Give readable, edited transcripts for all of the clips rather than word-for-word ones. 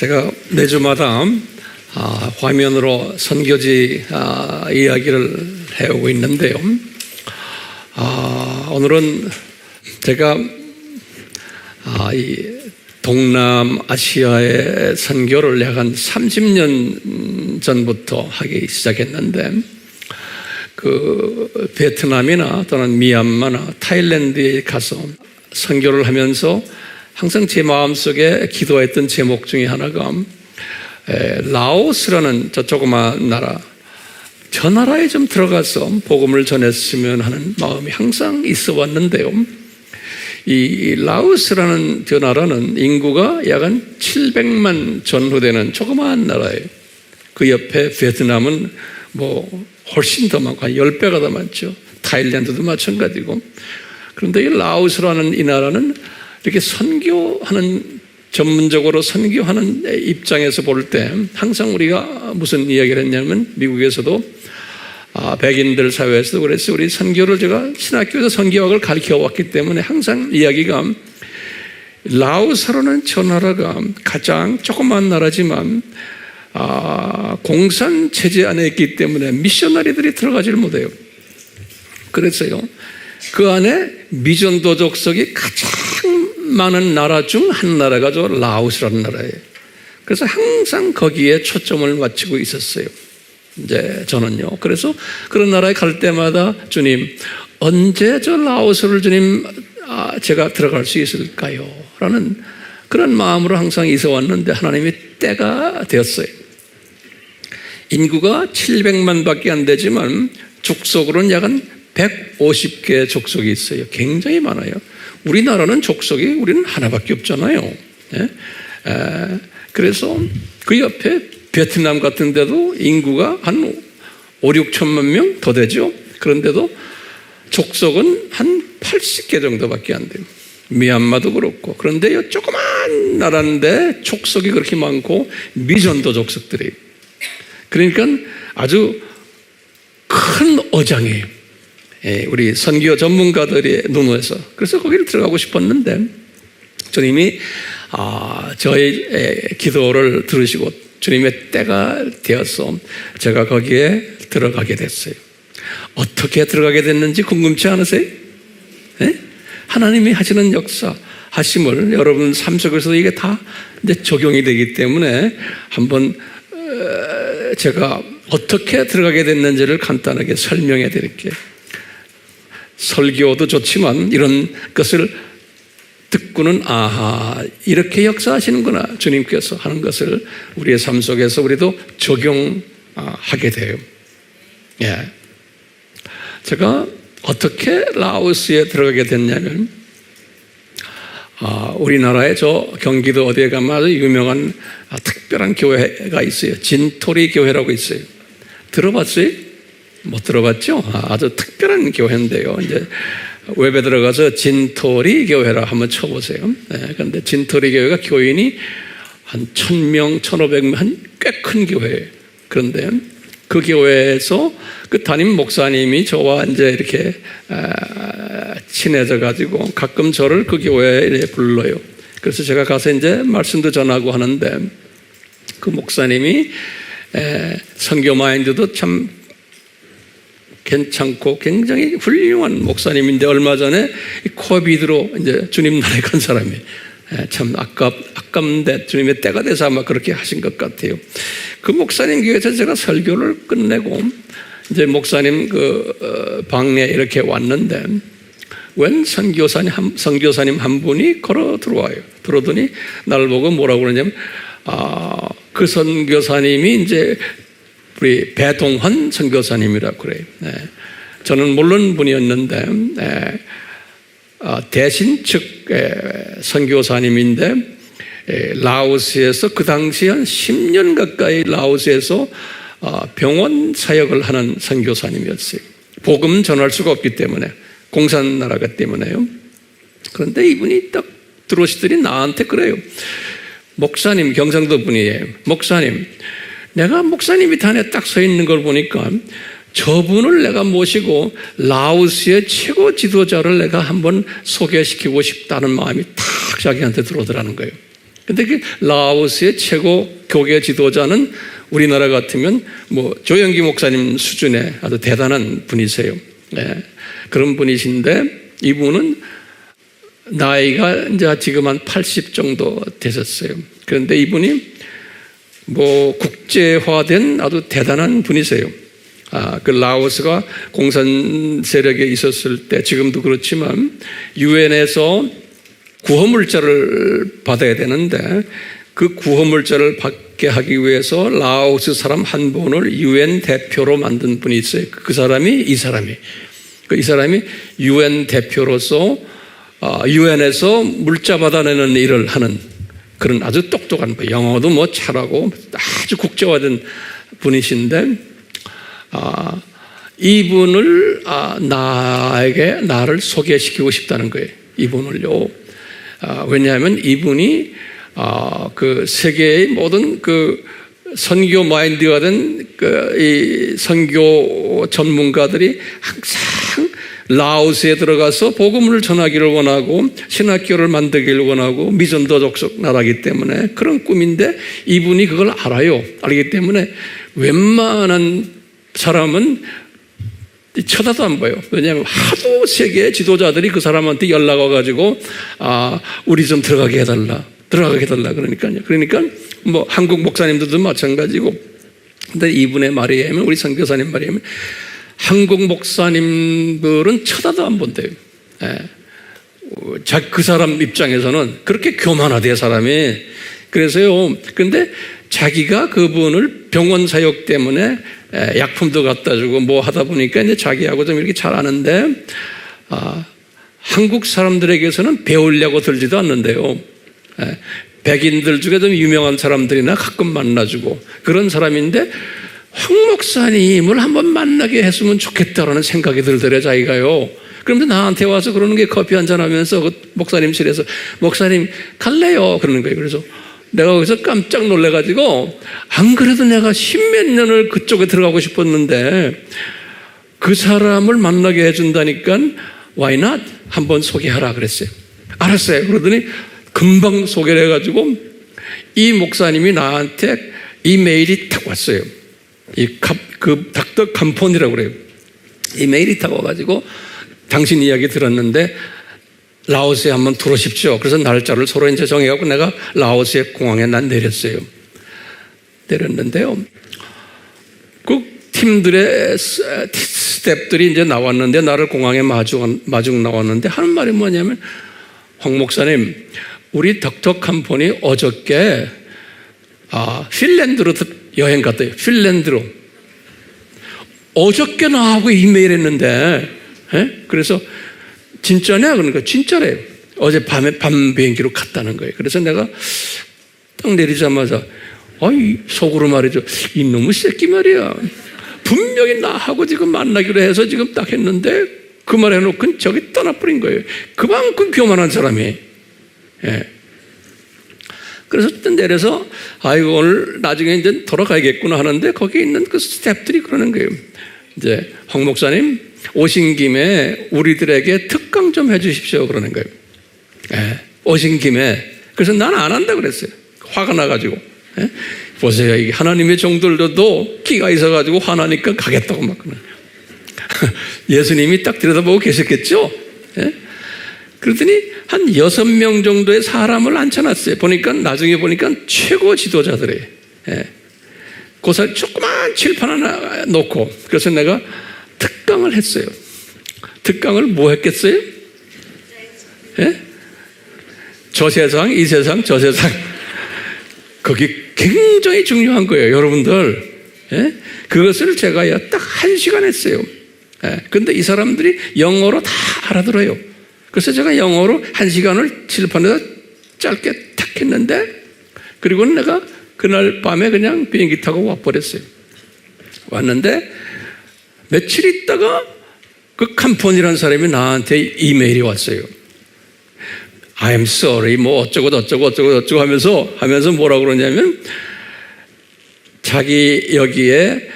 제가 매주마다 화면으로 선교지 이야기를 해오고 있는데요. 오늘은 제가 이 동남아시아의 선교를 약 한 30년 전부터 하기 시작했는데, 그 베트남이나 또는 미얀마나 타일랜드에 가서 선교를 하면서 항상 제 마음속에 기도했던 제목 중에 하나가 라오스라는 저 조그마한 나라, 저 나라에 좀 들어가서 복음을 전했으면 하는 마음이 항상 있어 왔는데요. 이 라오스라는 저 나라는 인구가 약 한 700만 전후되는 조그마한 나라예요. 그 옆에 베트남은 뭐 훨씬 더 많고 한 10배가 더 많죠. 타일랜드도 마찬가지고. 그런데 이 라오스라는 이 나라는 이렇게 선교하는, 전문적으로 선교하는 입장에서 볼 때 항상 우리가 무슨 이야기를 했냐면, 미국에서도 백인들 사회에서도 그랬어요. 우리 선교를 제가 신학교에서 선교학을 가르쳐 왔기 때문에 항상 이야기가, 라오스라는 저 나라가 가장 조그만 나라지만 공산 체제 안에 있기 때문에 미셔너리들이 들어가지를 못해요. 그랬어요. 그 안에 미전도족석이 가장 많은 나라 중 한 나라가 저 라오스라는 나라예요. 그래서 항상 거기에 초점을 맞추고 있었어요. 이제 저는요. 그래서 그런 나라에 갈 때마다, 주님, 언제 저 라오스를 주님 제가 들어갈 수 있을까요? 라는 그런 마음으로 항상 있어 왔는데, 하나님이 때가 되었어요. 인구가 700만 밖에 안 되지만 족속으로는 약 한 150개 족속이 있어요. 굉장히 많아요. 우리나라는 족속이 우리는 하나밖에 없잖아요. 그래서 그 옆에 베트남 같은 데도 인구가 한 5, 6천만 명 더 되죠. 그런데도 족속은 한 80개 정도밖에 안 돼요. 미얀마도 그렇고. 그런데 이 조그만 나라인데 족속이 그렇게 많고 미전도 족속들이. 그러니까 아주 큰 어장이에요. 우리 선교 전문가들의 눈에서. 그래서 거기를 들어가고 싶었는데, 주님이 저의 기도를 들으시고 주님의 때가 되어서 제가 거기에 들어가게 됐어요. 어떻게 들어가게 됐는지 궁금치 않으세요? 하나님이 하시는 역사, 하심을 여러분 삶 속에서 이게 다 이제 적용이 되기 때문에 한번 제가 어떻게 들어가게 됐는지를 간단하게 설명해 드릴게요. 설교도 좋지만 이런 것을 듣고는 이렇게 역사하시는구나, 주님께서 하는 것을 우리의 삶 속에서 우리도 적용하게 돼요. 제가 어떻게 라오스에 들어가게 됐냐면, 우리나라에 저 경기도 어디에 가면 아주 유명한 특별한 교회가 있어요. 진토리 교회라고 있어요. 들어봤어요? 못 들어봤죠? 아주 특별한 교회인데요. 이제 웹에 들어가서 진토리 교회라 한번 쳐보세요. 그런데 진토리 교회가 교인이 한 1000명, 1500명, 꽤 큰 교회예요. 그런데 그 교회에서 그 담임 목사님이 저와 이제 이렇게 친해져 가지고 가끔 저를 그 교회에 불러요. 그래서 제가 가서 이제 말씀도 전하고 하는데, 그 목사님이 선교 마인드도 참 괜찮고 굉장히 훌륭한 목사님인데, 얼마 전에 코비드로 이제 주님 나라에 간 사람이 참 아깝는데 주님의 때가 돼서 아마 그렇게 하신 것 같아요. 그 목사님 교회에서 제가 설교를 끝내고 이제 목사님 그 방에 이렇게 왔는데, 웬 선교사님 한 분이 걸어 들어와요. 들어오더니 나를 보고 뭐라고 그러냐면, 그 선교사님이 이제 우리 배동환 선교사님이라고 그래요. 저는 모르는 분이었는데, 대신 측 선교사님인데, 라오스에서 그 당시 한 10년 가까이 라오스에서 병원 사역을 하는 선교사님이었어요. 복음 전할 수가 없기 때문에, 공산 나라가 때문에요. 그런데 이분이 딱 들어오시더니 나한테 그래요. 목사님, 경상도 분이에요. 목사님, 내가 목사님이 단에 딱 서 있는 걸 보니까 저분을 내가 모시고 라오스의 최고 지도자를 내가 한번 소개시키고 싶다는 마음이 탁 자기한테 들어오더라는 거예요. 근데 그 라오스의 최고 교계 지도자는 우리나라 같으면 뭐 조영기 목사님 수준의 아주 대단한 분이세요. 네. 그런 분이신데 이분은 나이가 이제 지금 한 80 정도 되셨어요. 그런데 이분이 뭐 국제화된 아주 대단한 분이세요. 그 라오스가 공산 세력에 있었을 때 지금도 그렇지만 유엔에서 구호물자를 받아야 되는데 그 구호물자를 받게 하기 위해서 라오스 사람 한 분을 유엔 대표로 만든 분이 있어요. 그 사람이 이 사람이 유엔 대표로서 유엔에서 물자 받아내는 일을 하는 그런 아주 똑똑한 분, 영어도 뭐 잘하고 아주 국제화된 분이신데 이분을 나를 소개시키고 싶다는 거예요. 이분을요. 왜냐하면 이분이 그 세계의 모든 그 선교 마인드가 된 이 선교 전문가들이 항상 라오스에 들어가서 복음을 전하기를 원하고 신학교를 만들기를 원하고 미전도 족속 나라이기 때문에 그런 꿈인데 이분이 그걸 알아요. 알기 때문에 웬만한 사람은 쳐다도 안 봐요. 왜냐하면 하도 세계 지도자들이 그 사람한테 연락 와가지고 우리 좀 들어가게 해달라 그러니까요. 그러니까 뭐 한국 목사님들도 마찬가지고. 근데 이분의 말에 의하면 우리 선교사님 말에 의하면 한국 목사님들은 쳐다도 안 본대요. 그 사람 입장에서는 그렇게 교만하대요, 사람이. 그래서요. 근데 자기가 그분을 병원 사역 때문에 약품도 갖다 주고 뭐 하다 보니까 이제 자기하고 좀 이렇게 잘 아는데 한국 사람들에게서는 배우려고 들지도 않는데요. 백인들 중에 좀 유명한 사람들이나 가끔 만나주고 그런 사람인데 황 목사님을 한번 만나게 했으면 좋겠다라는 생각이 들더래 자기가요. 그런데 나한테 와서 그러는 게 커피 한잔 하면서 그 목사님실에서 목사님 갈래요 그러는 거예요. 그래서 내가 거기서 깜짝 놀래가지고 안 그래도 내가 10몇 년을 그쪽에 들어가고 싶었는데 그 사람을 만나게 해준다니까 why not? 한번 소개하라 그랬어요. 알았어요. 그러더니 금방 소개를 해가지고 이 목사님이 나한테 이메일이 탁 왔어요. 그 닥터 감폰이라고 그래요. 이메일이 탁 와가지고 당신 이야기 들었는데 라오스에 한번 들어오십시오. 그래서 날짜를 서로 이제 정해갖고 내가 라오스의 공항에 난 내렸는데요. 그 팀들의 스태프들이 이제 나왔는데 나를 공항에 마중 나왔는데 하는 말이 뭐냐면 황 목사님, 우리 닥터 캄폰이 어저께 핀란드로 여행 갔대요. 핀란드로. 어저께 나하고 이메일 했는데 그래서 진짜냐? 그러니까 진짜래요. 어제 밤 비행기로 갔다는 거예요. 그래서 내가 딱 내리자마자 속으로 말이죠. 이놈의 새끼 말이야. 분명히 나하고 지금 만나기로 해서 지금 딱 했는데 그 말 해놓고 저기 떠나버린 거예요. 그만큼 교만한 사람이. 그래서 내려서 오늘 나중에 이제 돌아가야겠구나 하는데 거기 있는 그 스태프들이 그러는 거예요. 이제 황 목사님 오신 김에 우리들에게 특강 좀 해주십시오 그러는 거예요. 오신 김에. 그래서 난 안 한다 그랬어요. 화가 나가지고. 보세요. 이게 하나님의 종들도 기가 있어가지고 화나니까 가겠다고 막 그러는 거예요. 예수님이 딱 들여다보고 계셨겠죠? 그랬더니 한 6명 정도의 사람을 앉혀놨어요. 나중에 보니까 최고 지도자들이에요. 고사 조그만 칠판 하나 놓고 그래서 내가 특강을 했어요. 특강을 뭐 했겠어요? 저 세상, 이 세상, 저 세상. 거기 굉장히 중요한 거예요, 여러분들. 그것을 제가 딱 1시간 했어요. 근데 이 사람들이 영어로 다 알아들어요. 그래서 제가 영어로 1시간을 칠판에다 짧게 탁 했는데 그리고 내가 그날 밤에 그냥 비행기 타고 와버렸어요. 왔는데 며칠 있다가 그 캄폰이라는 사람이 나한테 이메일이 왔어요. I'm sorry 뭐 어쩌고 하면서 뭐라고 그러냐면 자기 여기에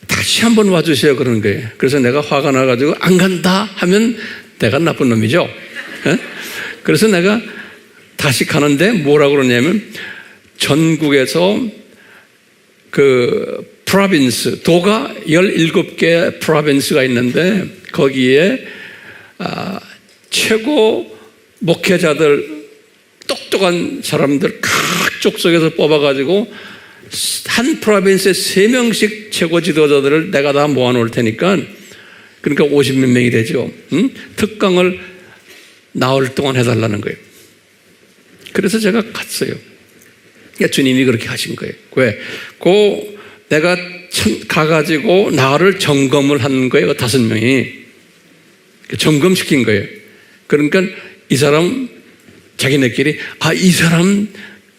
다시 한번 와주세요 그러는 거예요. 그래서 내가 화가 나가지고 안 간다 하면 내가 나쁜 놈이죠. 그래서 내가 다시 가는데 뭐라고 그러냐면 전국에서 그 프로빈스, 도가 17개 프로빈스가 있는데 거기에 최고 목회자들, 똑똑한 사람들 각 족속에서 뽑아가지고 한 프로빈스에 3명씩 최고 지도자들을 내가 다 모아놓을 테니까, 그러니까 50몇 명이 되죠. 특강을 나흘 동안 해달라는 거예요. 그래서 제가 갔어요. 그러니까 주님이 그렇게 하신 거예요. 왜? 내가 가가지고 나를 점검을 한 거예요. 5명이 점검시킨 거예요. 그러니까 이 사람 자기네끼리 이 사람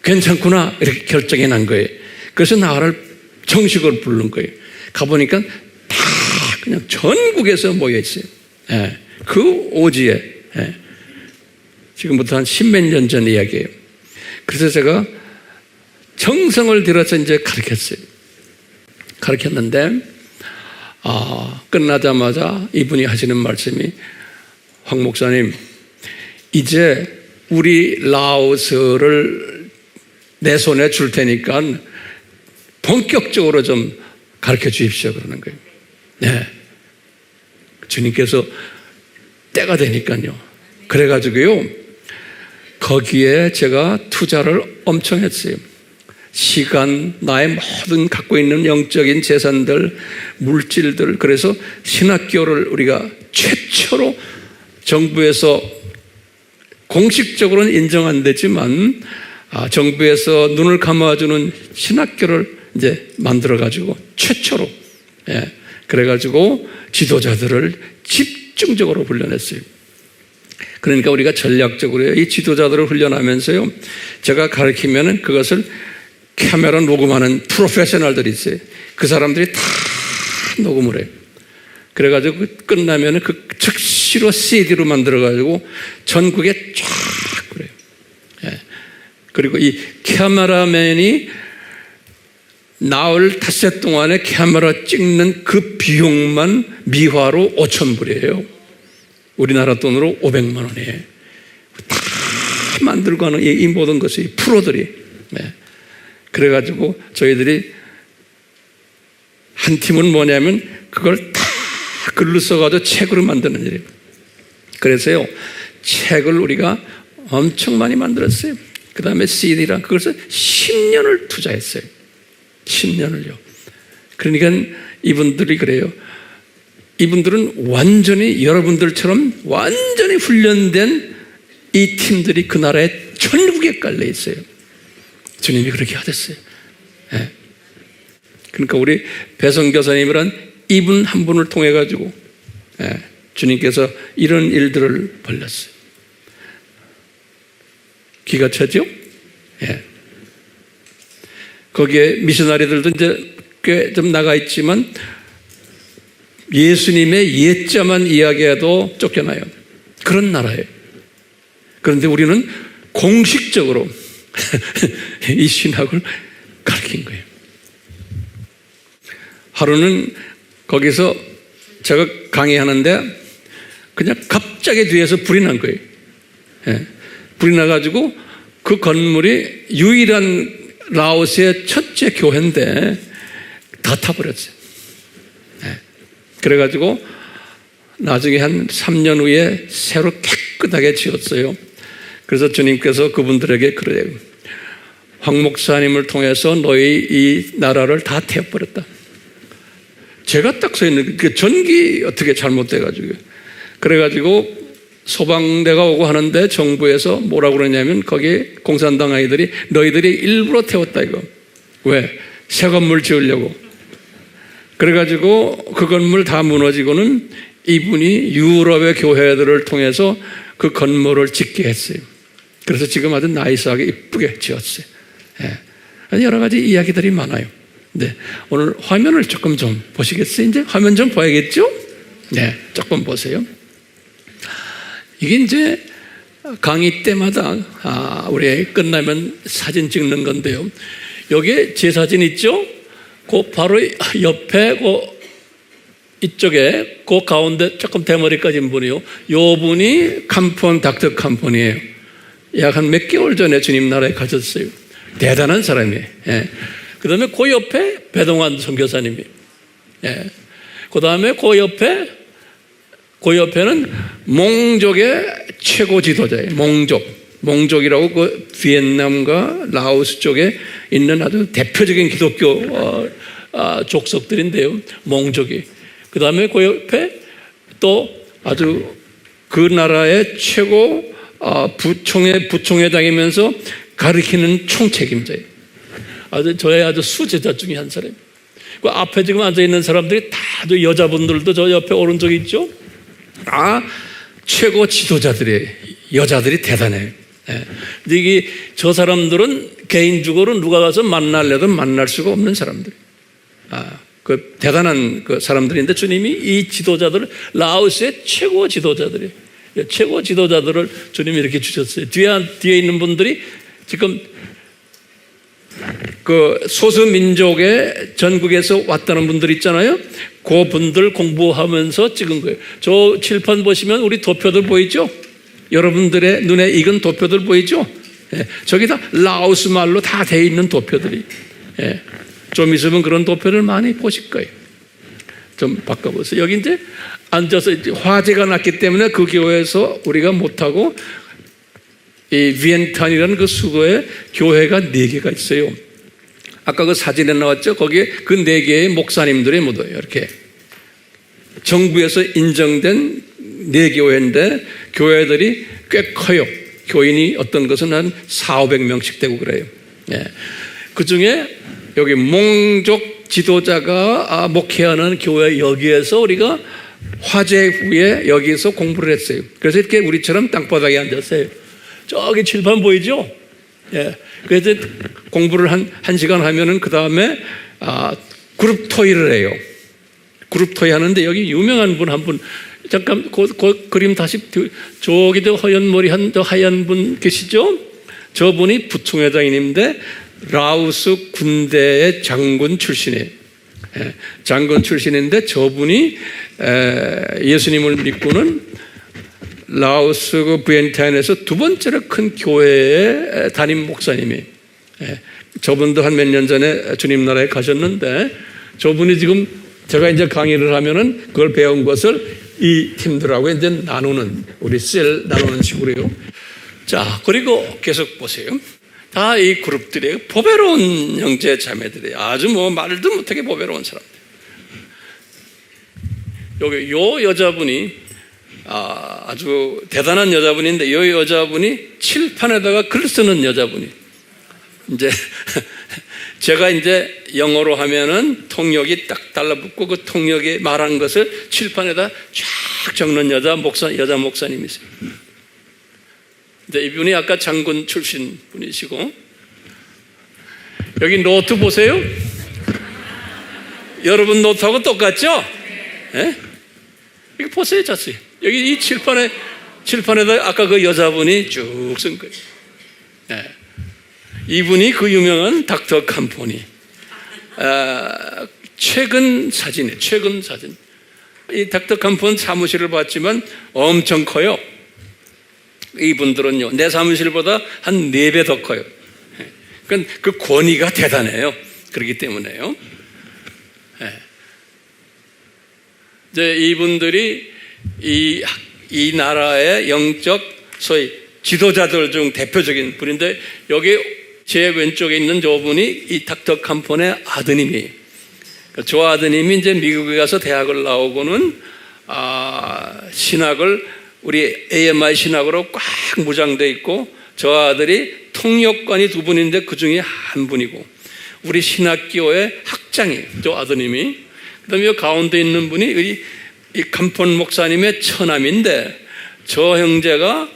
괜찮구나 이렇게 결정이 난 거예요. 그래서 나를 정식으로 부른 거예요. 가보니까 다 그냥 전국에서 모여 있어요. 예, 그 오지에. 예. 지금부터 한 10몇 년 전 이야기예요. 그래서 제가 정성을 들여서 이제 가르쳤는데, 끝나자마자 이분이 하시는 말씀이, 황 목사님, 이제 우리 라오스를 내 손에 줄 테니까 본격적으로 좀 가르쳐 주십시오. 그러는 거예요. 네. 주님께서 때가 되니까요. 그래가지고요, 거기에 제가 투자를 엄청 했어요. 시간, 나의 모든 갖고 있는 영적인 재산들, 물질들. 그래서 신학교를 우리가 최초로 정부에서 공식적으로는 인정 안 되지만 정부에서 눈을 감아주는 신학교를 이제 만들어가지고 최초로, 예, 그래가지고 지도자들을 집중적으로 훈련했어요. 그러니까 우리가 전략적으로 이 지도자들을 훈련하면서요, 제가 가르치면은 그것을 카메라 녹음하는 프로페셔널들이 있어요. 그 사람들이 다 녹음을 해요. 그래가지고 끝나면은 그 즉시로 CD로 만들어가지고 전국에 쫙 그래요. 예. 그리고 이 카메라맨이 나흘 닷새 동안에 카메라 찍는 그 비용만 미화로 5,000불이에요. 우리나라 돈으로 500만 원이에요. 다 만들고 하는 이 모든 것이 프로들이. 네. 그래가지고 저희들이 한 팀은 뭐냐면 그걸 다 글로 써가지고 책으로 만드는 일이에요. 그래서요, 책을 우리가 엄청 많이 만들었어요. 그 다음에 CD랑 그것을 10년을 투자했어요. 10년을요. 그러니까 이분들이 그래요. 이분들은 완전히 여러분들처럼 완전히 훈련된 이 팀들이 그 나라에 전국에 깔려 있어요. 주님이 그렇게 하셨어요. 네. 그러니까 우리 배성 교사님이란 이분 한 분을 통해 가지고, 네, 주님께서 이런 일들을 벌렸어요. 기가 차죠? 네. 거기에 미셔나리들도 이제 꽤 좀 나가 있지만 예수님의 옛자만 이야기해도 쫓겨나요. 그런 나라예요. 그런데 우리는 공식적으로 이 신학을 가르친 거예요. 하루는 거기서 제가 강의하는데 그냥 갑자기 뒤에서 불이 난 거예요. 예. 불이 나가지고 그 건물이 유일한 라오스의 첫째 교회인데 다 타버렸어요. 예. 그래가지고 나중에 한 3년 후에 새로 깨끗하게 지었어요. 그래서 주님께서 그분들에게 그래요. 황 목사님을 통해서 너희 이 나라를 다 태워버렸다. 제가 딱 서 있는 그 전기 어떻게 잘못돼가지고, 그래가지고 소방대가 오고 하는데 정부에서 뭐라고 그러냐면 거기 공산당 아이들이 너희들이 일부러 태웠다 이거. 왜? 새 건물 지으려고. 그래가지고 그 건물 다 무너지고는 이분이 유럽의 교회들을 통해서 그 건물을 짓게 했어요. 그래서 지금 아주 나이스하게 이쁘게 지었어요. 예. 여러 가지 이야기들이 많아요. 네. 오늘 화면을 조금 좀 보시겠어요? 이제 화면 좀 봐야겠죠? 네. 조금 보세요. 이게 이제 강의 때마다 우리 끝나면 사진 찍는 건데요. 여기에 제 사진 있죠? 그 바로 옆에 이쪽에 그 가운데 조금 대머리 까진 분이요. 요 분이 닥터 캄폰이에요. 약 한 몇 개월 전에 주님 나라에 가셨어요. 대단한 사람이에요. 예. 그 다음에 그 옆에 배동환 선교사님이. 예. 그 다음에 그 옆에는 몽족의 최고 지도자예요. 몽족이라고 그 비엔남과 라오스 쪽에 있는 아주 대표적인 기독교 족속들인데요. 몽족이. 그 다음에 그 옆에 또 아주 그 나라의 최고 부총회장이면서 가르치는 총책임자예요. 저의 아주 수제자 중에 한 사람이에요. 그 앞에 지금 앉아있는 사람들이 다들 여자분들도 저 옆에 오른쪽에 있죠? 다 최고 지도자들이에요. 여자들이 대단해요. 예. 근데 이게 저 사람들은 개인적으로 누가 가서 만날래도 만날 수가 없는 사람들. 그 대단한 그 사람들인데 주님이 이 지도자들을 라오스의 최고 지도자들이에요. 최고 지도자들을 주님이 이렇게 주셨어요. 뒤에 있는 분들이 지금 그 소수민족의 전국에서 왔다는 분들 있잖아요. 그 분들 공부하면서 찍은 거예요. 저 칠판 보시면 우리 도표들 보이죠? 여러분들의 눈에 익은 도표들 보이죠? 예, 저기 다 라오스 말로 다 돼 있는 도표들이. 예, 좀 있으면 그런 도표를 많이 보실 거예요. 좀 바꿔보세요. 여기 이제 앉아서 이제 화재가 났기 때문에 그 교회에서 우리가 못하고 이 비엔탄이라는 그 수도에 교회가 4개가 있어요. 아까 그 사진에 나왔죠? 거기에 그 4개의 목사님들이 묻어요. 이렇게 정부에서 인정된 4교회인데 교회들이 꽤 커요. 교인이 어떤 것은 한 400~500명씩 되고 그래요. 예. 그 중에 여기 몽족 지도자가 목회하는 교회 여기에서 우리가 화재 후에 여기서 공부를 했어요. 그래서 이렇게 우리처럼 땅바닥에 앉았어요. 저기 칠판 보이죠? 예. 그래서 공부를 한 시간 하면은 그 다음에 그룹 토의를 해요. 그룹 토의 하는데 여기 유명한 분 한 분, 잠깐 그 그림 다시, 저기도 허연 머리 하얀 분 계시죠? 저분이 부총회장님인데 라오스 군대의 장군 출신이에요. 예. 장군 출신인데 저분이 예수님을 믿고는 라오스 그 비엔탄에서 2번째로 큰 교회의 담임 목사님이에요. 예. 저분도 한 몇 년 전에 주님 나라에 가셨는데 저분이 지금 제가 이제 강의를 하면은 그걸 배운 것을 이 팀들하고 이제 우리 셀 나누는 식으로요. 자, 그리고 계속 보세요. 다 이 그룹들이 보배로운 형제 자매들이에요. 아주 뭐 말도 못하게 보배로운 사람들. 여기 요 여자분이 아주 대단한 여자분인데 이 여자분이 칠판에다가 글 쓰는 여자분이 이제 제가 이제 영어로 하면은 통역이 딱 달라붙고 그 통역에 말한 것을 칠판에다 쫙 적는 여자 목사님이 있어요. 이제 이분이 아까 장군 출신 분이시고 여기 노트 보세요. 여러분 노트하고 똑같죠? 예? 이거 보세요, 자세히. 여기 이 칠판에다 아까 그 여자분이 쭉 쓴 거예요. 예. 이분이 그 유명한 닥터 캄포니. 최근 사진이에요. 최근 사진. 이 닥터 캄포니 사무실을 봤지만 엄청 커요. 이분들은요, 내 사무실보다 한 4배 더 커요. 그러니까 그 권위가 대단해요. 그렇기 때문에요. 이제 이분들이 이 나라의 영적 소위 지도자들 중 대표적인 분인데 여기 제 왼쪽에 있는 저분이 이 닥터 캄폰의 아드님이에요. 저 아드님이 이제 미국에 가서 대학을 나오고는 신학을 우리 AMI 신학으로 꽉 무장돼 있고 저 아들이 통역관이 2분인데 그 중에 한 분이고 우리 신학교의 학장이에요. 저 아드님이. 그다음에 이 가운데 있는 분이 이 캄폰 목사님의 처남인데 저 형제가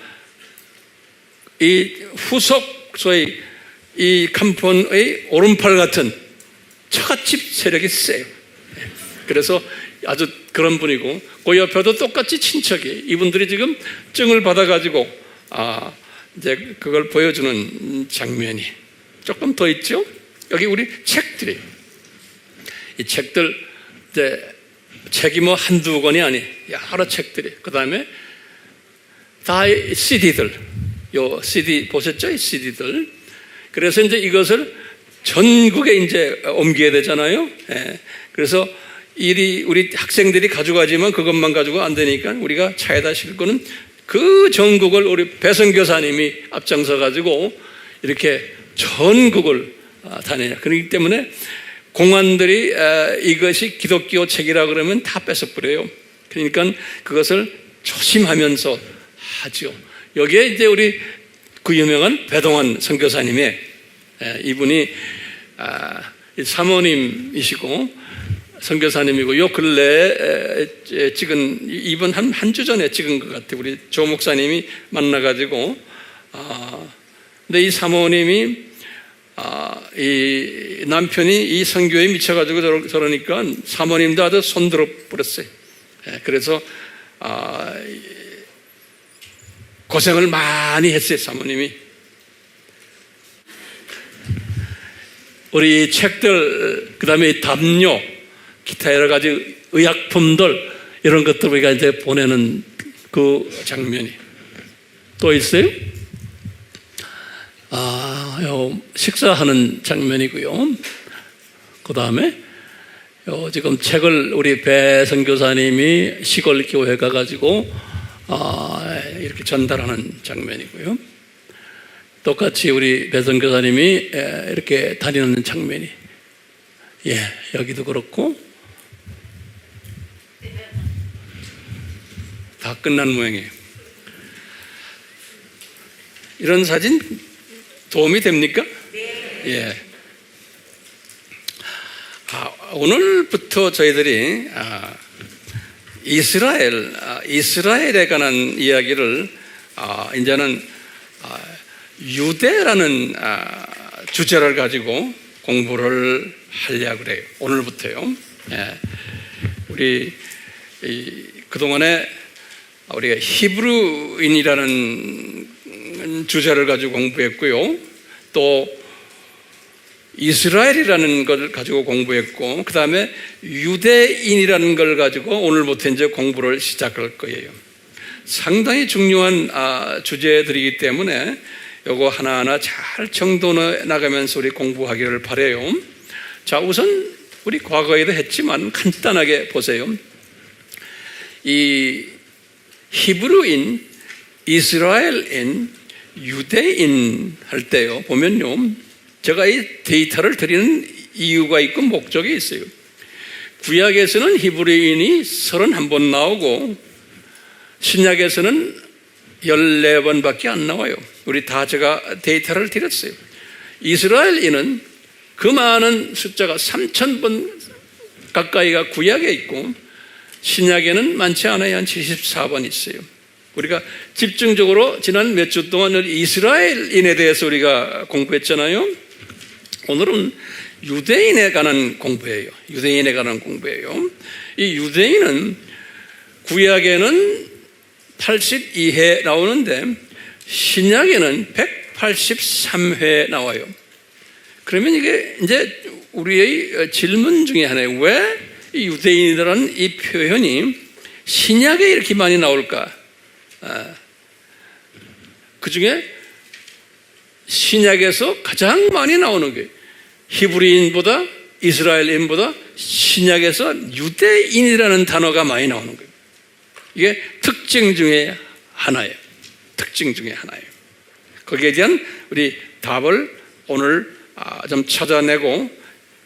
이 후속 소위 이 캄폰의 오른팔 같은 처갓집 세력이 세요. 그래서 아주 그런 분이고 그 옆에도 똑같이 친척이 이분들이 지금 증을 받아가지고 이제 그걸 보여주는 장면이 조금 더 있죠. 여기 우리 책들이 이 책들 이제 책이 뭐 한두 권이 아니 여러 책들이 그 다음에 다 CD들 요 CD 보셨죠? 이 CD들. 그래서 이제 이것을 전국에 이제 옮겨야 되잖아요. 예. 그래서 우리 학생들이 가져가지만 그것만 가지고 안 되니까 우리가 차에다 싣고는 그 전국을 우리 배선교사님이 앞장서 가지고 이렇게 전국을 다녀요. 그렇기 때문에 공안들이 이것이 기독교 책이라 그러면 다 뺏어버려요. 그러니까 그것을 조심하면서 하죠. 여기에 이제 우리 그 유명한 배동환 선교사님의 이분이 사모님이시고 선교사님이고 요 근래에 찍은 이번 한 주 전에 찍은 것 같아요. 우리 조 목사님이 만나가지고 근데 이 사모님이 이 남편이 이 선교에 미쳐가지고 저러니까 사모님도 아주 손들어 버렸어요. 그래서 고생을 많이 했어요. 사모님이. 우리 책들, 그 다음에 담요, 기타 여러 가지 의약품들 이런 것들 우리가 이제 보내는 그 장면이 또 있어요. 식사하는 장면이고요. 그 다음에 지금 책을 우리 배 선교사님이 시골 교회 가가지고 이렇게 전달하는 장면이고요. 똑같이 우리 배 선교사님이 이렇게 다니는 장면이 여기도 그렇고 다 끝난 모양이에요. 이런 사진 도움이 됩니까? 네. 오늘부터 저희들이 이스라엘에 관한 이야기를 이제는 유대라는 주제를 가지고 공부를 하려고 그래요. 오늘부터요. 우리 그동안에 우리가 히브리인이라는 주제를 가지고 공부했고요. 또 이스라엘이라는 걸 가지고 공부했고, 그 다음에 유대인이라는 걸 가지고 오늘부터 이제 공부를 시작할 거예요. 상당히 중요한 주제들이기 때문에 요거 하나하나 잘 정돈해 나가면서 우리 공부하기를 바라요. 자, 우선 우리 과거에도 했지만 간단하게 보세요. 이 히브리인, 이스라엘인, 유대인 할 때요 보면요, 제가 이 데이터를 드리는 이유가 있고 목적이 있어요. 구약에서는 히브리인이 31번 나오고 신약에서는 14번밖에 안 나와요. 우리 다 제가 데이터를 드렸어요. 이스라엘인은 그 많은 숫자가 3,000번 가까이가 구약에 있고 신약에는 많지 않아요. 한 74번 있어요. 우리가 집중적으로 지난 몇 주 동안 이스라엘인에 대해서 우리가 공부했잖아요. 오늘은 유대인에 관한 공부예요. 유대인에 관한 공부예요. 이 유대인은 구약에는 82회 나오는데 신약에는 183회 나와요. 그러면 이게 이제 우리의 질문 중에 하나예요. 왜 이 유대인이라는 이 표현이 신약에 이렇게 많이 나올까? 그 중에 신약에서 가장 많이 나오는 게 히브리인보다 이스라엘인보다 신약에서 유대인이라는 단어가 많이 나오는 거예요. 이게 특징 중에 하나예요. 특징 중에 하나예요. 거기에 대한 우리 답을 오늘 좀 찾아내고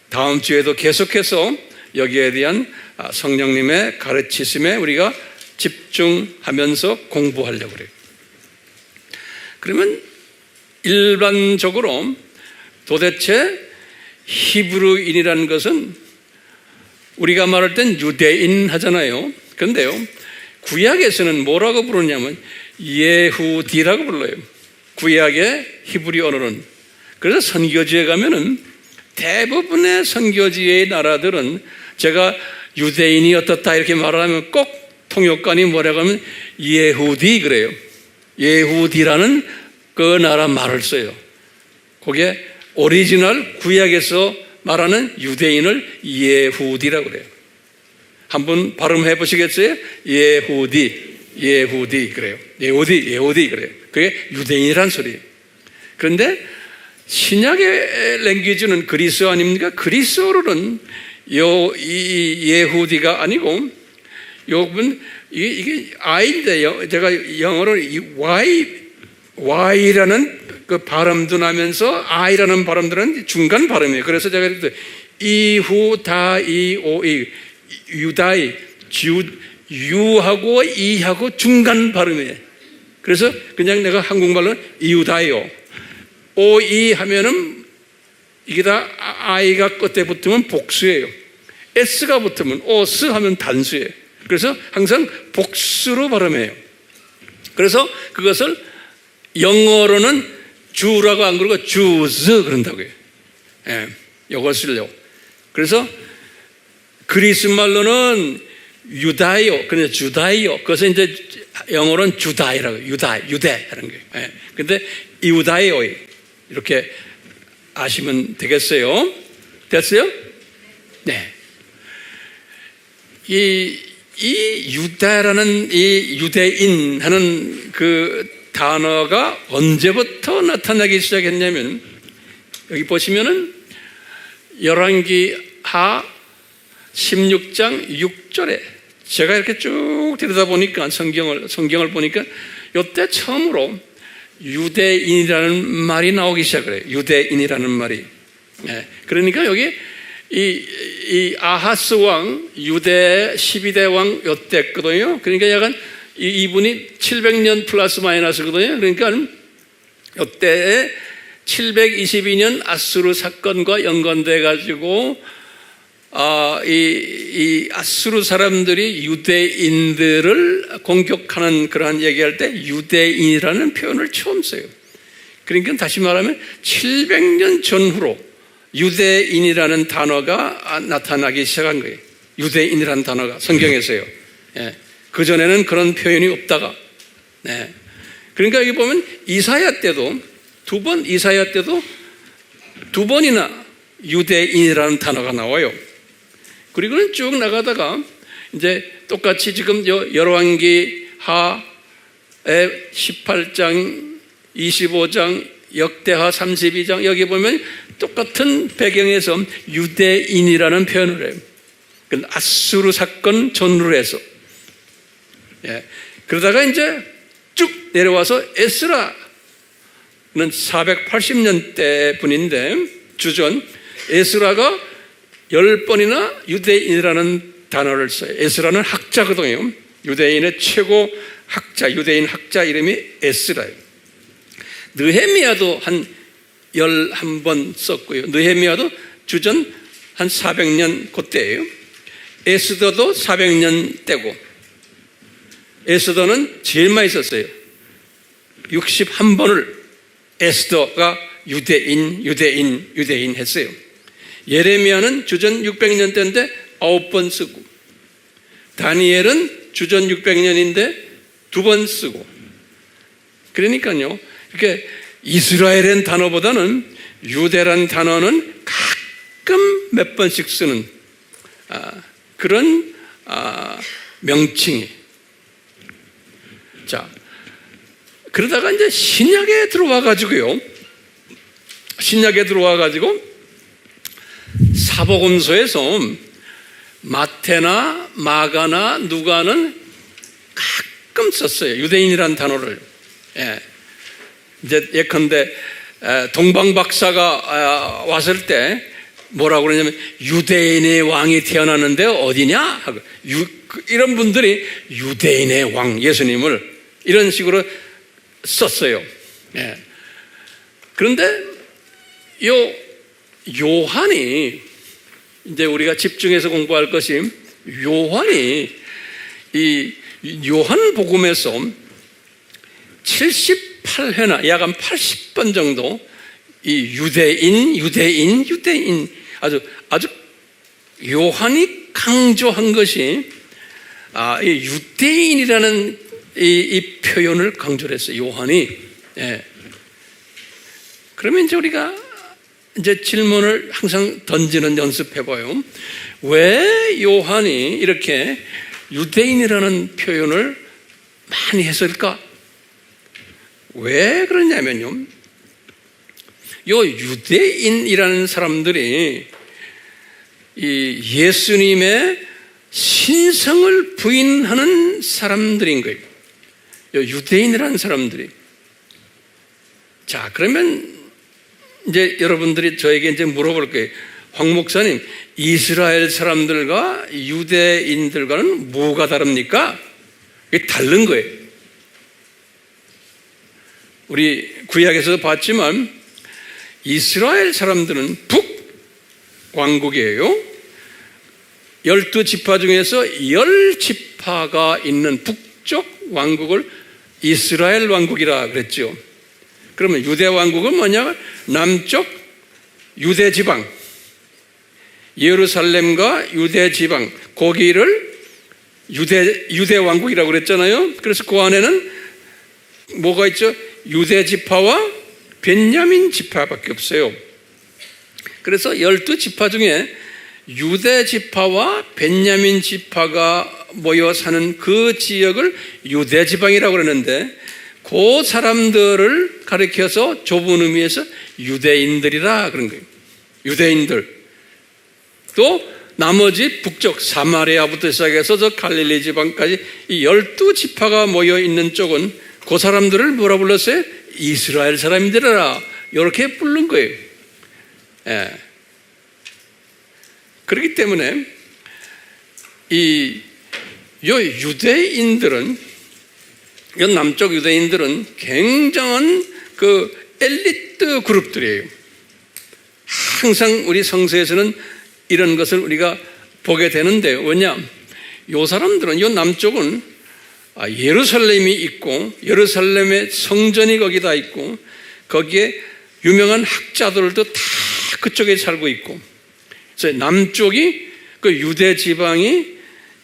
다음 주에도 계속해서 여기에 대한 성령님의 가르치심에 우리가 집중하면서 공부하려고 그래요. 그러면 일반적으로 도대체 히브리인이라는 것은 우리가 말할 땐 유대인 하잖아요. 그런데요, 구약에서는 뭐라고 부르냐면 예후디라고 불러요. 구약의 히브리 언어는. 그래서 선교지에 가면은 대부분의 선교지의 나라들은 제가 유대인이 어떻다 이렇게 말하면 꼭 통역관이 뭐라고 하면 예후디 그래요. 예후디라는 그 나라 말을 써요. 그게 오리지널 구약에서 말하는 유대인을 예후디라고 그래요. 한번 발음해 보시겠어요? 예후디. 예후디 그래요. 예후디 그래요. 그게 유대인이란 소리예요. 그런데 신약의 랭귀지는 그리스어 아닙니까? 그리스어로는 이 예후디가 아니고 요분 이게 I인데요. 제가 영어로 이 Y라는 그 발음도 나면서 I라는 발음들은 중간 발음이에요. 그래서 제가 그랬어요. 이후다이오이 유다이 유하고 이하고 중간 발음이에요. 그래서 그냥 내가 한국말로 이유다이오 오이 하면은 이게 다 I가 끝에 붙으면 복수예요. S가 붙으면 오스 하면 단수예요. 그래서 항상 복수로 발음해요. 그래서 그것을 영어로는 주라고 안 그러고 주스 그런다고요. 예, 이것을요. 그래서 그리스 말로는 유다이오, 그래서 주다이오. 그래서 이제 영어로는 주다이라고 유대 하는 거예요. 예. 근데 이우다이오 이렇게 아시면 되겠어요. 됐어요? 네. 이 유다라는 이 유대인 하는 그 단어가 언제부터 나타나기 시작했냐면 여기 보시면은 열왕기하 16장 6절에 제가 이렇게 쭉 들여다보니까 성경을 보니까 이때 처음으로 유대인이라는 말이 나오기 시작해요. 유대인이라는 말이. 네. 그러니까 여기 이 아하스 왕 유대 12대 왕 이때거든요. 그러니까 약간 이분이 700년 플러스 마이너스거든요. 그러니까 이때에 722년 아수르 사건과 연관돼 가지고 이 아수르 사람들이 유대인들을 공격하는 그러한 얘기할 때 유대인이라는 표현을 처음 써요. 그러니까 다시 말하면 700년 전후로 유대인이라는 단어가 나타나기 시작한 거예요. 유대인이라는 단어가 성경에서요. 예. 그전에는 그런 표현이 없다가. 네. 그러니까 여기 보면 이사야 때도 두 번이나 유대인이라는 단어가 나와요. 그리고는 쭉 나가다가 이제 똑같이 지금 열왕기하의 18장, 25장, 역대하 32장 여기 보면 똑같은 배경에서 유대인이라는 표현을 해요. 아수르 사건 전후로 해서. 예. 그러다가 이제 쭉 내려와서 에스라는 480년대 분인데 주전 에스라가 10번이나 유대인이라는 단어를 써요. 에스라는 학자거든요. 유대인의 최고 학자, 유대인 학자 이름이 에스라예요. 느헤미야도 한 11번 썼고요. 느헤미야도 주전 한 400년 그때예요. 에스더도 400년 때고 에스더는 제일 많이 썼어요. 61번을 에스더가 유대인 했어요. 예레미야는 주전 600년 때인데 9번 쓰고 다니엘은 주전 600년인데 2번 쓰고 그러니까요. 이렇게 이스라엘이라는 단어보다는 유대라는 단어는 가끔 몇 번씩 쓰는 그런 명칭이. 자, 그러다가 이제 신약에 들어와 가지고 사복음서에서 마태나 마가나 누가는 가끔 썼어요. 유대인이라는 단어를. 예. 이제 예컨대 동방 박사가 왔을 때 뭐라고 그러냐면 유대인의 왕이 태어났는데 어디냐 하고 이런 분들이 유대인의 왕 예수님을 이런 식으로 썼어요. 예. 그런데 요한이 이제 우리가 집중해서 공부할 것이 요한이 이 요한복음에서 78회나 약 한 80번 정도 이 유대인 아주 요한이 강조한 것이 이 유대인이라는 이 표현을 강조를 했어요. 요한이. 예. 그러면 이제 우리가 이제 질문을 항상 던지는 연습해봐요. 왜 요한이 이렇게 유대인이라는 표현을 많이 했을까? 왜 그러냐면요, 요 유대인이라는 사람들이 이 예수님의 신성을 부인하는 사람들인 거예요. 요 유대인이라는 사람들이. 자, 그러면 이제 여러분들이 저에게 이제 물어볼 거예요. 황 목사님, 이스라엘 사람들과 유대인들과는 뭐가 다릅니까? 이게 다른 거예요. 우리 구약에서도 봤지만 이스라엘 사람들은 북왕국이에요. 12지파 중에서 10지파가 있는 북쪽 왕국을 이스라엘 왕국이라 그랬죠. 그러면 유대 왕국은 뭐냐? 남쪽 유대 지방, 예루살렘과 유대 지방, 거기를 유대 왕국이라고 그랬잖아요. 그래서 그 안에는 뭐가 있죠? 유대 지파와 베냐민 지파밖에 없어요. 그래서 12지파 중에 유대 지파와 베냐민 지파가 모여 사는 그 지역을 유대 지방이라고 그러는데, 그 사람들을 가리켜서 좁은 의미에서 유대인들이라 그런 거예요. 유대인들. 또 나머지 북쪽 사마리아부터 시작해서 저 갈릴리 지방까지 이 12지파가 모여 있는 쪽은 그 사람들을 뭐라 불렀어요? 이스라엘 사람들이라 이렇게 부른 거예요. 예. 그렇기 때문에 요 유대인들은, 요 남쪽 유대인들은 굉장한 그 엘리트 그룹들이에요. 항상 우리 성서에서는 이런 것을 우리가 보게 되는데, 왜냐? 요 사람들은, 요 남쪽은 예루살렘이 있고, 예루살렘의 성전이 거기다 있고, 거기에 유명한 학자들도 다 그쪽에 살고 있고, 그래서 남쪽이, 그 유대 지방이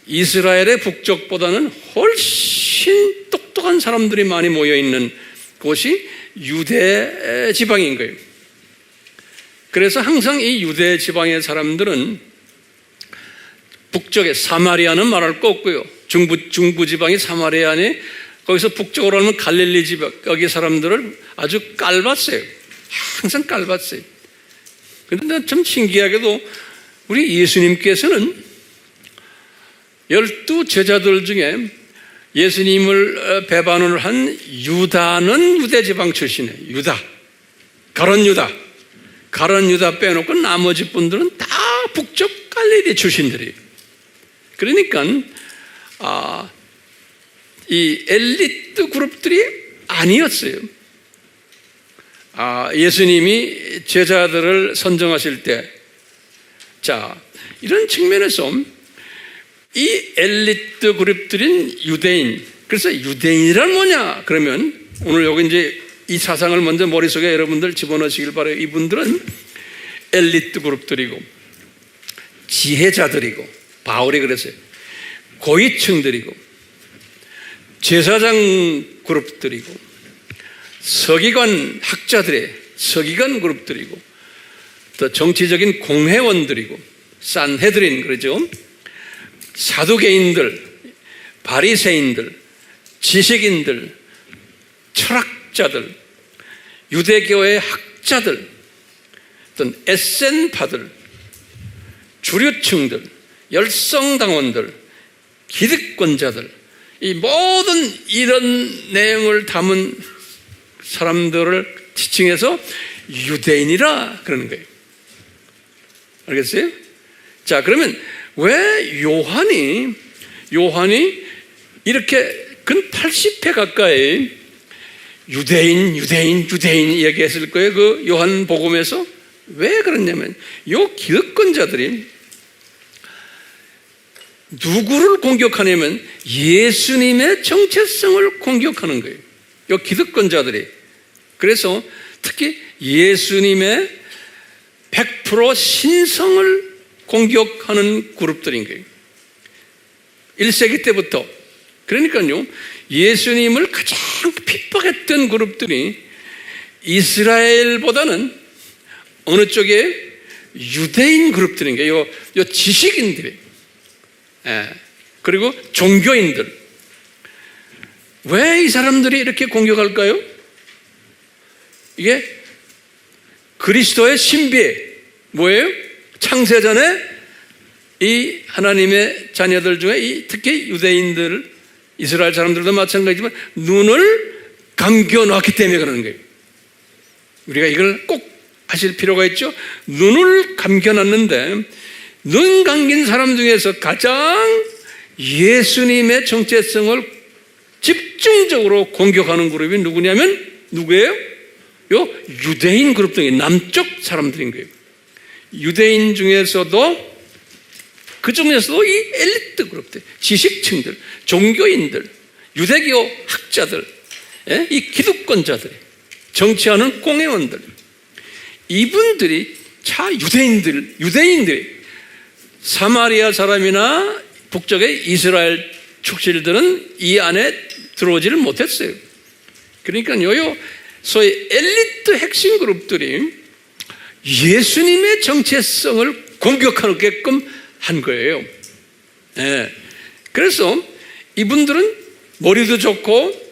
이스라엘의 북쪽보다는 훨씬 똑똑한 사람들이 많이 모여 있는 곳이 유대 지방인 거예요. 그래서 항상 이 유대 지방의 사람들은 북쪽에 사마리아는 말할 거 없고요. 중부 지방이 사마리아니, 거기서 북쪽으로 하면 갈릴리 지방, 여기 사람들을 아주 깔봤어요. 항상 깔봤어요. 그런데 참 신기하게도 우리 예수님께서는 12 제자들 중에 예수님을 배반을 한 유다는 유대 지방 출신이에요. 유다, 가룟 유다 빼놓고 나머지 분들은 다 북쪽 갈릴리 출신들이에요. 그러니까 이 엘리트 그룹들이 아니었어요. 예수님이 제자들을 선정하실 때, 자, 이런 측면에서 이 엘리트 그룹들인 유대인, 그래서 유대인이란 뭐냐? 그러면 오늘 여기 이제 이 사상을 먼저 머릿속에 여러분들 집어넣으시길 바라요. 이분들은 엘리트 그룹들이고, 지혜자들이고, 바울이 그랬어요. 고위층들이고, 제사장 그룹들이고, 서기관 학자들의 서기관 그룹들이고, 또 정치적인 공회원들이고, 산헤드린 그러죠. 사두개인들, 바리새인들, 지식인들, 철학자들, 유대교의 학자들, 어떤 에센파들, 주류층들, 열성당원들, 기득권자들, 이 모든 이런 내용을 담은 사람들을 지칭해서 유대인이라 그러는 거예요. 알겠어요? 자, 그러면 왜 요한이 이렇게 근 80회 가까이 유대인 얘기했을 거예요. 그 요한 복음에서. 왜 그러냐면 요 기득권자들이 누구를 공격하냐면 예수님의 정체성을 공격하는 거예요. 요 기득권자들이. 그래서 특히 예수님의 100% 신성을 공격하는 그룹들인 거예요. 1세기 때부터. 그러니까요, 예수님을 가장 핍박했던 그룹들이 이스라엘보다는 어느 쪽에 유대인 그룹들인 거예요. 요 지식인들이. 그리고 종교인들. 왜 이 사람들이 이렇게 공격할까요? 이게 그리스도의 신비, 뭐예요? 창세전에 이 하나님의 자녀들 중에 특히 유대인들, 이스라엘 사람들도 마찬가지지만 눈을 감겨놨기 때문에 그러는 거예요. 우리가 이걸 꼭 하실 필요가 있죠. 눈을 감겨놨는데 눈 감긴 사람 중에서 가장 예수님의 정체성을 집중적으로 공격하는 그룹이 누구냐면 누구예요? 요 유대인 그룹 중에 남쪽 사람들인 거예요. 유대인 중에서도 그 중에서도 이 엘리트 그룹들, 지식층들, 종교인들, 유대교 학자들, 이 기득권자들, 정치하는 공회원들, 이분들이 유대인들이 사마리아 사람이나 북쪽의 이스라엘 축실들은 이 안에 들어오지를 못했어요. 그러니까 요 소위 엘리트 핵심 그룹들이 예수님의 정체성을 공격하게끔 한 거예요. 그래서 이분들은 머리도 좋고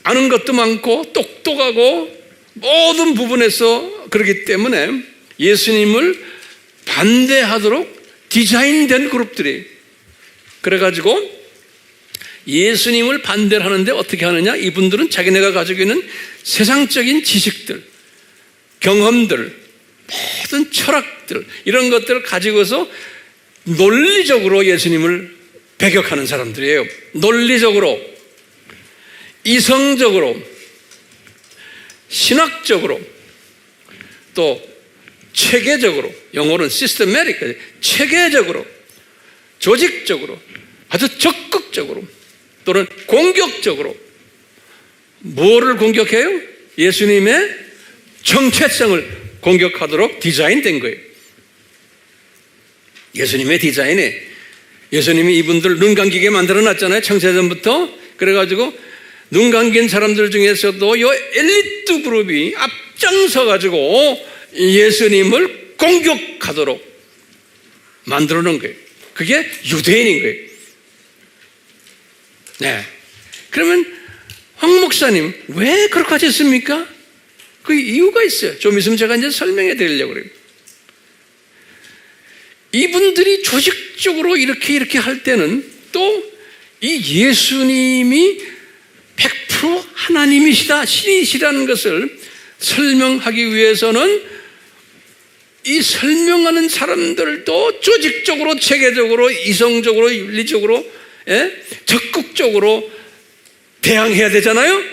아는 것도 많고 똑똑하고 모든 부분에서 그렇기 때문에 예수님을 반대하도록 디자인된 그룹들이, 그래가지고 예수님을 반대를 하는데 어떻게 하느냐? 이분들은 자기네가 가지고 있는 세상적인 지식들, 경험들, 모든 철학들, 이런 것들을 가지고서 논리적으로 예수님을 배격하는 사람들이에요. 논리적으로, 이성적으로, 신학적으로, 또 체계적으로, 영어로는 systematic, 체계적으로, 조직적으로, 아주 적극적으로, 또는 공격적으로. 뭐를 공격해요? 예수님의 정체성을 공격하도록 디자인된 거예요. 예수님의 디자인에 예수님이 이분들 눈 감기게 만들어 놨잖아요. 창세전부터. 그래가지고 눈 감긴 사람들 중에서도 이 엘리트 그룹이 앞장서 가지고 예수님을 공격하도록 만들어 놓은 거예요. 그게 유대인인 거예요. 네. 그러면 황 목사님 왜 그렇게 하셨습니까? 그 이유가 있어요. 좀 있으면 제가 이제 설명해 드리려고 그래요. 이분들이 조직적으로 이렇게 할 때는 또 이 예수님이 100% 하나님이시다, 신이시라는 것을 설명하기 위해서는 이 설명하는 사람들도 조직적으로, 체계적으로, 이성적으로, 윤리적으로, 적극적으로 대항해야 되잖아요.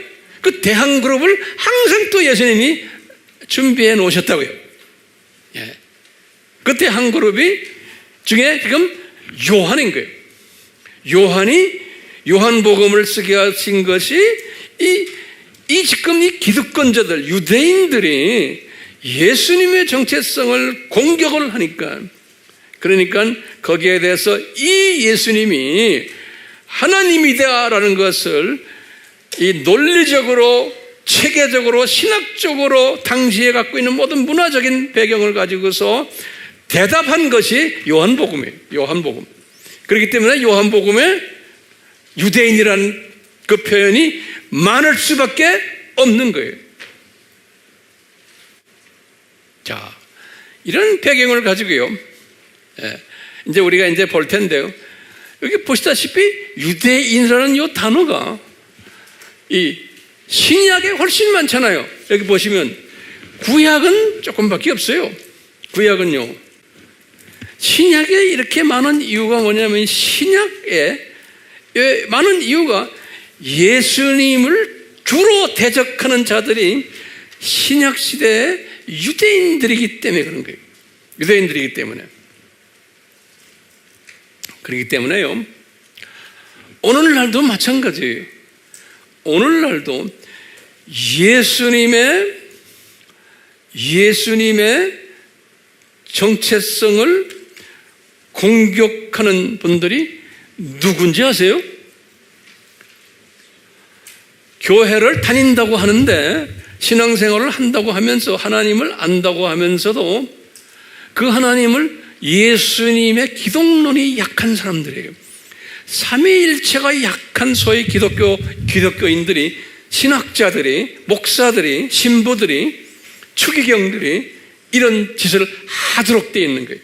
그 대항 그룹을 항상 또 예수님이 준비해 놓으셨다고요. 그 대항 그룹이 중에 지금 요한인 거예요. 요한이 요한복음을 쓰게 하신 것이 지금 이 기득권자들, 유대인들이 예수님의 정체성을 공격을 하니까, 그러니까 거기에 대해서 이 예수님이 하나님이다라는 것을 이 논리적으로, 체계적으로, 신학적으로 당시에 갖고 있는 모든 문화적인 배경을 가지고서 대답한 것이 요한복음이에요. 요한복음. 그렇기 때문에 요한복음에 유대인이라는 그 표현이 많을 수밖에 없는 거예요. 자, 이런 배경을 가지고요. 이제 우리가 이제 볼 텐데요. 여기 보시다시피 유대인이라는 이 단어가 이 신약에 훨씬 많잖아요. 여기 보시면 구약은 조금밖에 없어요. 구약은요. 신약에 이렇게 많은 이유가 뭐냐면, 신약에 많은 이유가 예수님을 주로 대적하는 자들이 신약 시대의 유대인들이기 때문에 그런 거예요. 유대인들이기 때문에. 그렇기 때문에요, 오늘날도 마찬가지예요. 오늘날도 예수님의 정체성을 공격하는 분들이 누군지 아세요? 교회를 다닌다고 하는데, 신앙생활을 한다고 하면서, 하나님을 안다고 하면서도 그 하나님을 예수님의 기독론이 약한 사람들이에요. 삼위일체가 약한 소위 기독교인들이, 신학자들이, 목사들이, 신부들이, 추기경들이 이런 짓을 하도록 되어 있는 거예요.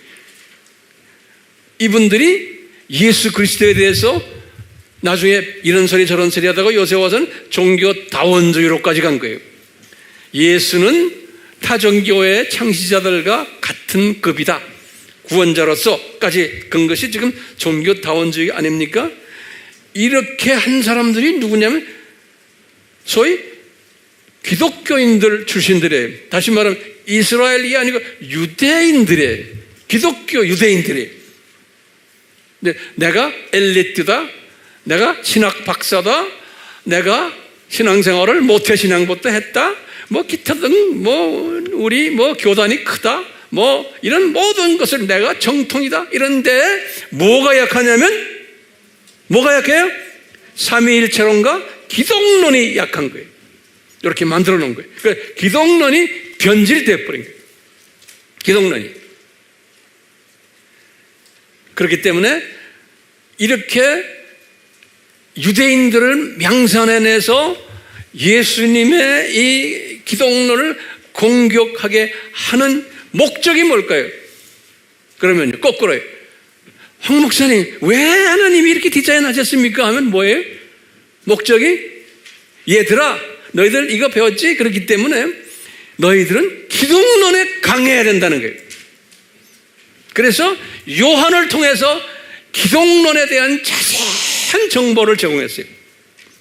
이분들이 예수 그리스도에 대해서 나중에 이런 소리 저런 소리 하다가 요새 와서는 종교다원주의로까지 간 거예요. 예수는 타종교의 창시자들과 같은 급이다, 구원자로서까지 간 것이 지금 종교다원주의 아닙니까? 이렇게 한 사람들이 누구냐면 소위 기독교인들 출신들이에요. 다시 말하면 이스라엘이 아니고 유대인들이에요. 기독교 유대인들이에요. 근데 내가 엘리트다, 내가 신학 박사다, 내가 신앙생활을 모태신앙부터 했다, 뭐 기타 등 우리 교단이 크다, 이런 모든 것을 내가 정통이다, 이런데 뭐가 약하냐면, 뭐가 약해요? 삼위일체론과 기독론이 약한 거예요. 이렇게 만들어 놓은 거예요. 그러니까 기독론이 변질되어 버린 거예요. 기독론이. 그렇기 때문에 이렇게 유대인들을 명산해내서 예수님의 이 기독론을 공격하게 하는 목적이 뭘까요? 그러면요, 거꾸로요. 황 목사님, 왜 하나님이 이렇게 디자인하셨습니까? 하면 뭐예요? 목적이, 얘들아, 너희들 이거 배웠지? 그렇기 때문에 너희들은 기독론에 강해야 된다는 거예요. 그래서 요한을 통해서 기독론에 대한 자세한 정보를 제공했어요.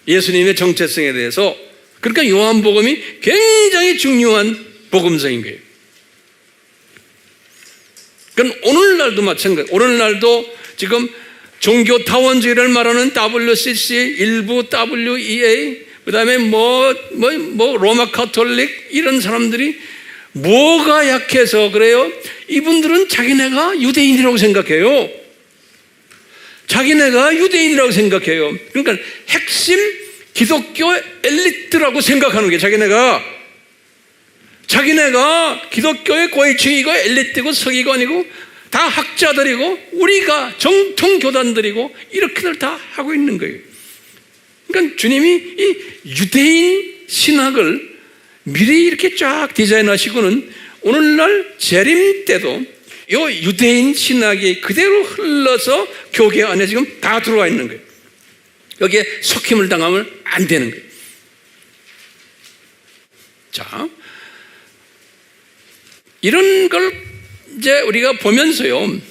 예수님의 정체성에 대해서. 그러니까 요한복음이 굉장히 중요한 복음서인 거예요. 그건 오늘날도 마찬가지예요. 오늘날도 지금 종교다원주의를 말하는 WCC, 일부 WEA, 그 다음에 로마 카톨릭, 이런 사람들이 뭐가 약해서 그래요? 이분들은 자기네가 유대인이라고 생각해요. 자기네가 유대인이라고 생각해요. 그러니까 핵심 기독교 엘리트라고 생각하는 게 자기네가 기독교의 고위층이고 엘리트고 서기관이고 다 학자들이고 우리가 정통 교단들이고 이렇게들 다 하고 있는 거예요. 그러니까 주님이 이 유대인 신학을 미리 이렇게 쫙 디자인하시고는 오늘날 재림 때도 이 유대인 신학이 그대로 흘러서 교계 안에 지금 다 들어와 있는 거예요. 여기에 속힘을 당하면 안 되는 거예요. 자, 이런 걸 이제 우리가 보면서요,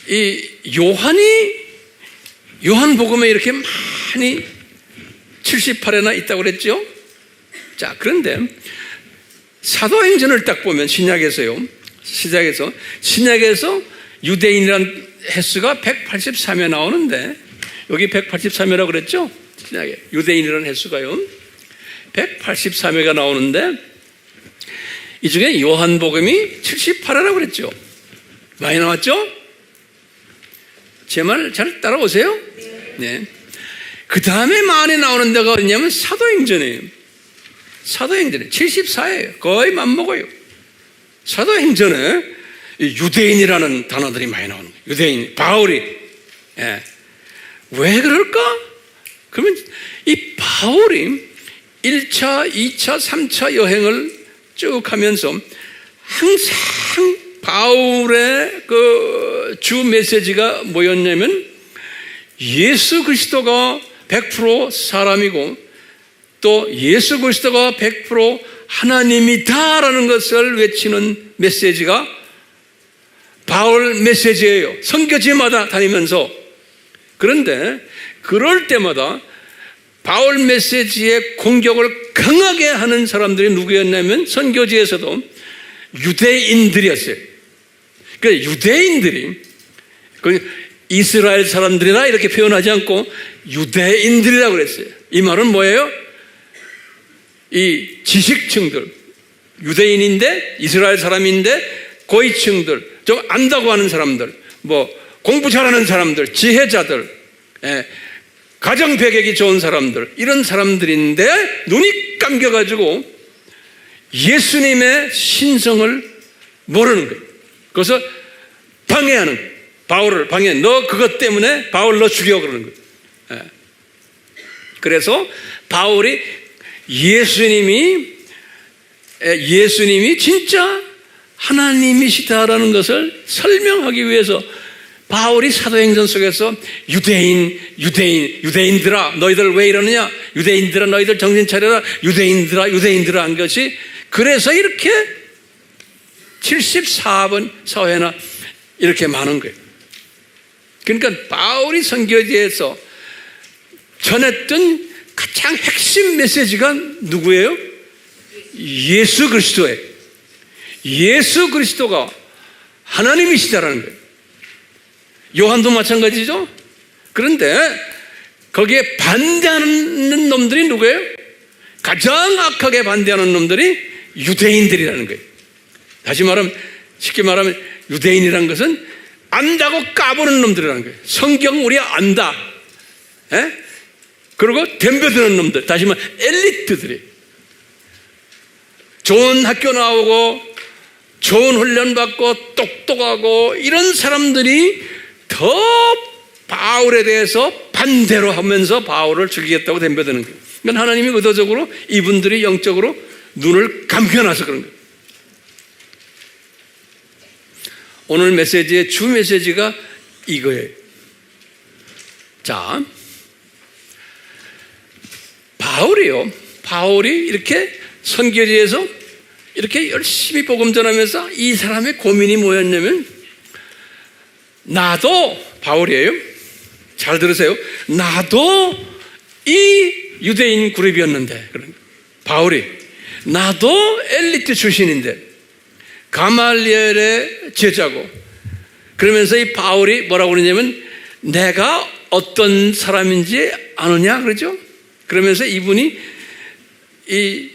이 요한복음에 이렇게 많이 78회나 있다고 그랬죠? 자, 그런데 사도행전을 딱 보면 신약에서 유대인이라는 횟수가 183회 나오는데, 여기 183회라고 그랬죠? 신약에 유대인이라는 횟수가요 183회가 나오는데, 이 중에 요한복음이 78회라고 그랬죠? 많이 나왔죠? 제 말 잘 따라오세요? 네. 그 다음에 많이 나오는 데가 어디냐면 사도행전이에요. 사도행전에 74회예요. 거의 맞먹어요. 사도행전에 유대인이라는 단어들이 많이 나오는 거예요. 유대인, 바울이. 예. 왜 그럴까? 그러면 이 바울이 1차, 2차, 3차 여행을 쭉 하면서 항상 바울의 그 주 메시지가 뭐였냐면 예수 그리스도가 100% 사람이고 또 예수 그리스도가 100% 하나님이다라는 것을 외치는 메시지가 바울 메시지예요. 선교지마다 다니면서. 그런데 그럴 때마다 바울 메시지의 공격을 강하게 하는 사람들이 누구였냐면 선교지에서도 유대인들이었어요. 그러니까 유대인들이 이스라엘 사람들이라 이렇게 표현하지 않고 유대인들이라고 그랬어요. 이 말은 뭐예요? 이 지식층들, 유대인인데 이스라엘 사람인데 고위층들, 좀 안다고 하는 사람들, 공부 잘하는 사람들, 지혜자들, 가정 배경이 좋은 사람들, 이런 사람들인데 눈이 감겨가지고 예수님의 신성을 모르는 거예요. 그래서 방해하는 거예요. 바울을 방해, 너 그것 때문에 바울 너 죽여 그러는 거예요. 예. 그래서 바울이 예수님이 진짜 하나님이시다라는 것을 설명하기 위해서 바울이 사도행전 속에서 유대인들아 너희들 왜 이러느냐, 유대인들아 너희들 정신 차려라, 유대인들아 한 것이, 그래서 이렇게 74번 사회나 이렇게 많은 거예요. 그러니까 바울이 선교지에서 전했던 가장 핵심 메시지가 누구예요? 예수 그리스도예요. 예수 그리스도가 하나님이시다라는 거예요. 요한도 마찬가지죠. 그런데 거기에 반대하는 놈들이 누구예요? 가장 악하게 반대하는 놈들이 유대인들이라는 거예요. 다시 말하면, 쉽게 말하면 유대인이라는 것은 안다고 까부는 놈들이라는 거예요. 성경 우리 안다. 에? 그리고 덤벼드는 놈들, 다시 말하면 엘리트들이 좋은 학교 나오고 좋은 훈련 받고 똑똑하고 이런 사람들이 더 바울에 대해서 반대로 하면서 바울을 죽이겠다고 덤벼드는 거예요. 그러니까 하나님이 의도적으로 이분들이 영적으로 눈을 감겨놔서 그런 거예요. 오늘 메시지의 주 메시지가 이거예요. 자, 바울이 이렇게 선교지에서 이렇게 열심히 복음 전하면서 이 사람의 고민이 뭐였냐면, 나도, 바울이에요. 잘 들으세요. 나도 이 유대인 그룹이었는데, 바울이, 나도 엘리트 출신인데, 가말리엘의 제자고, 그러면서 이 바울이 뭐라고 그러냐면, 내가 어떤 사람인지 아느냐? 그러죠? 그러면서 이분이 이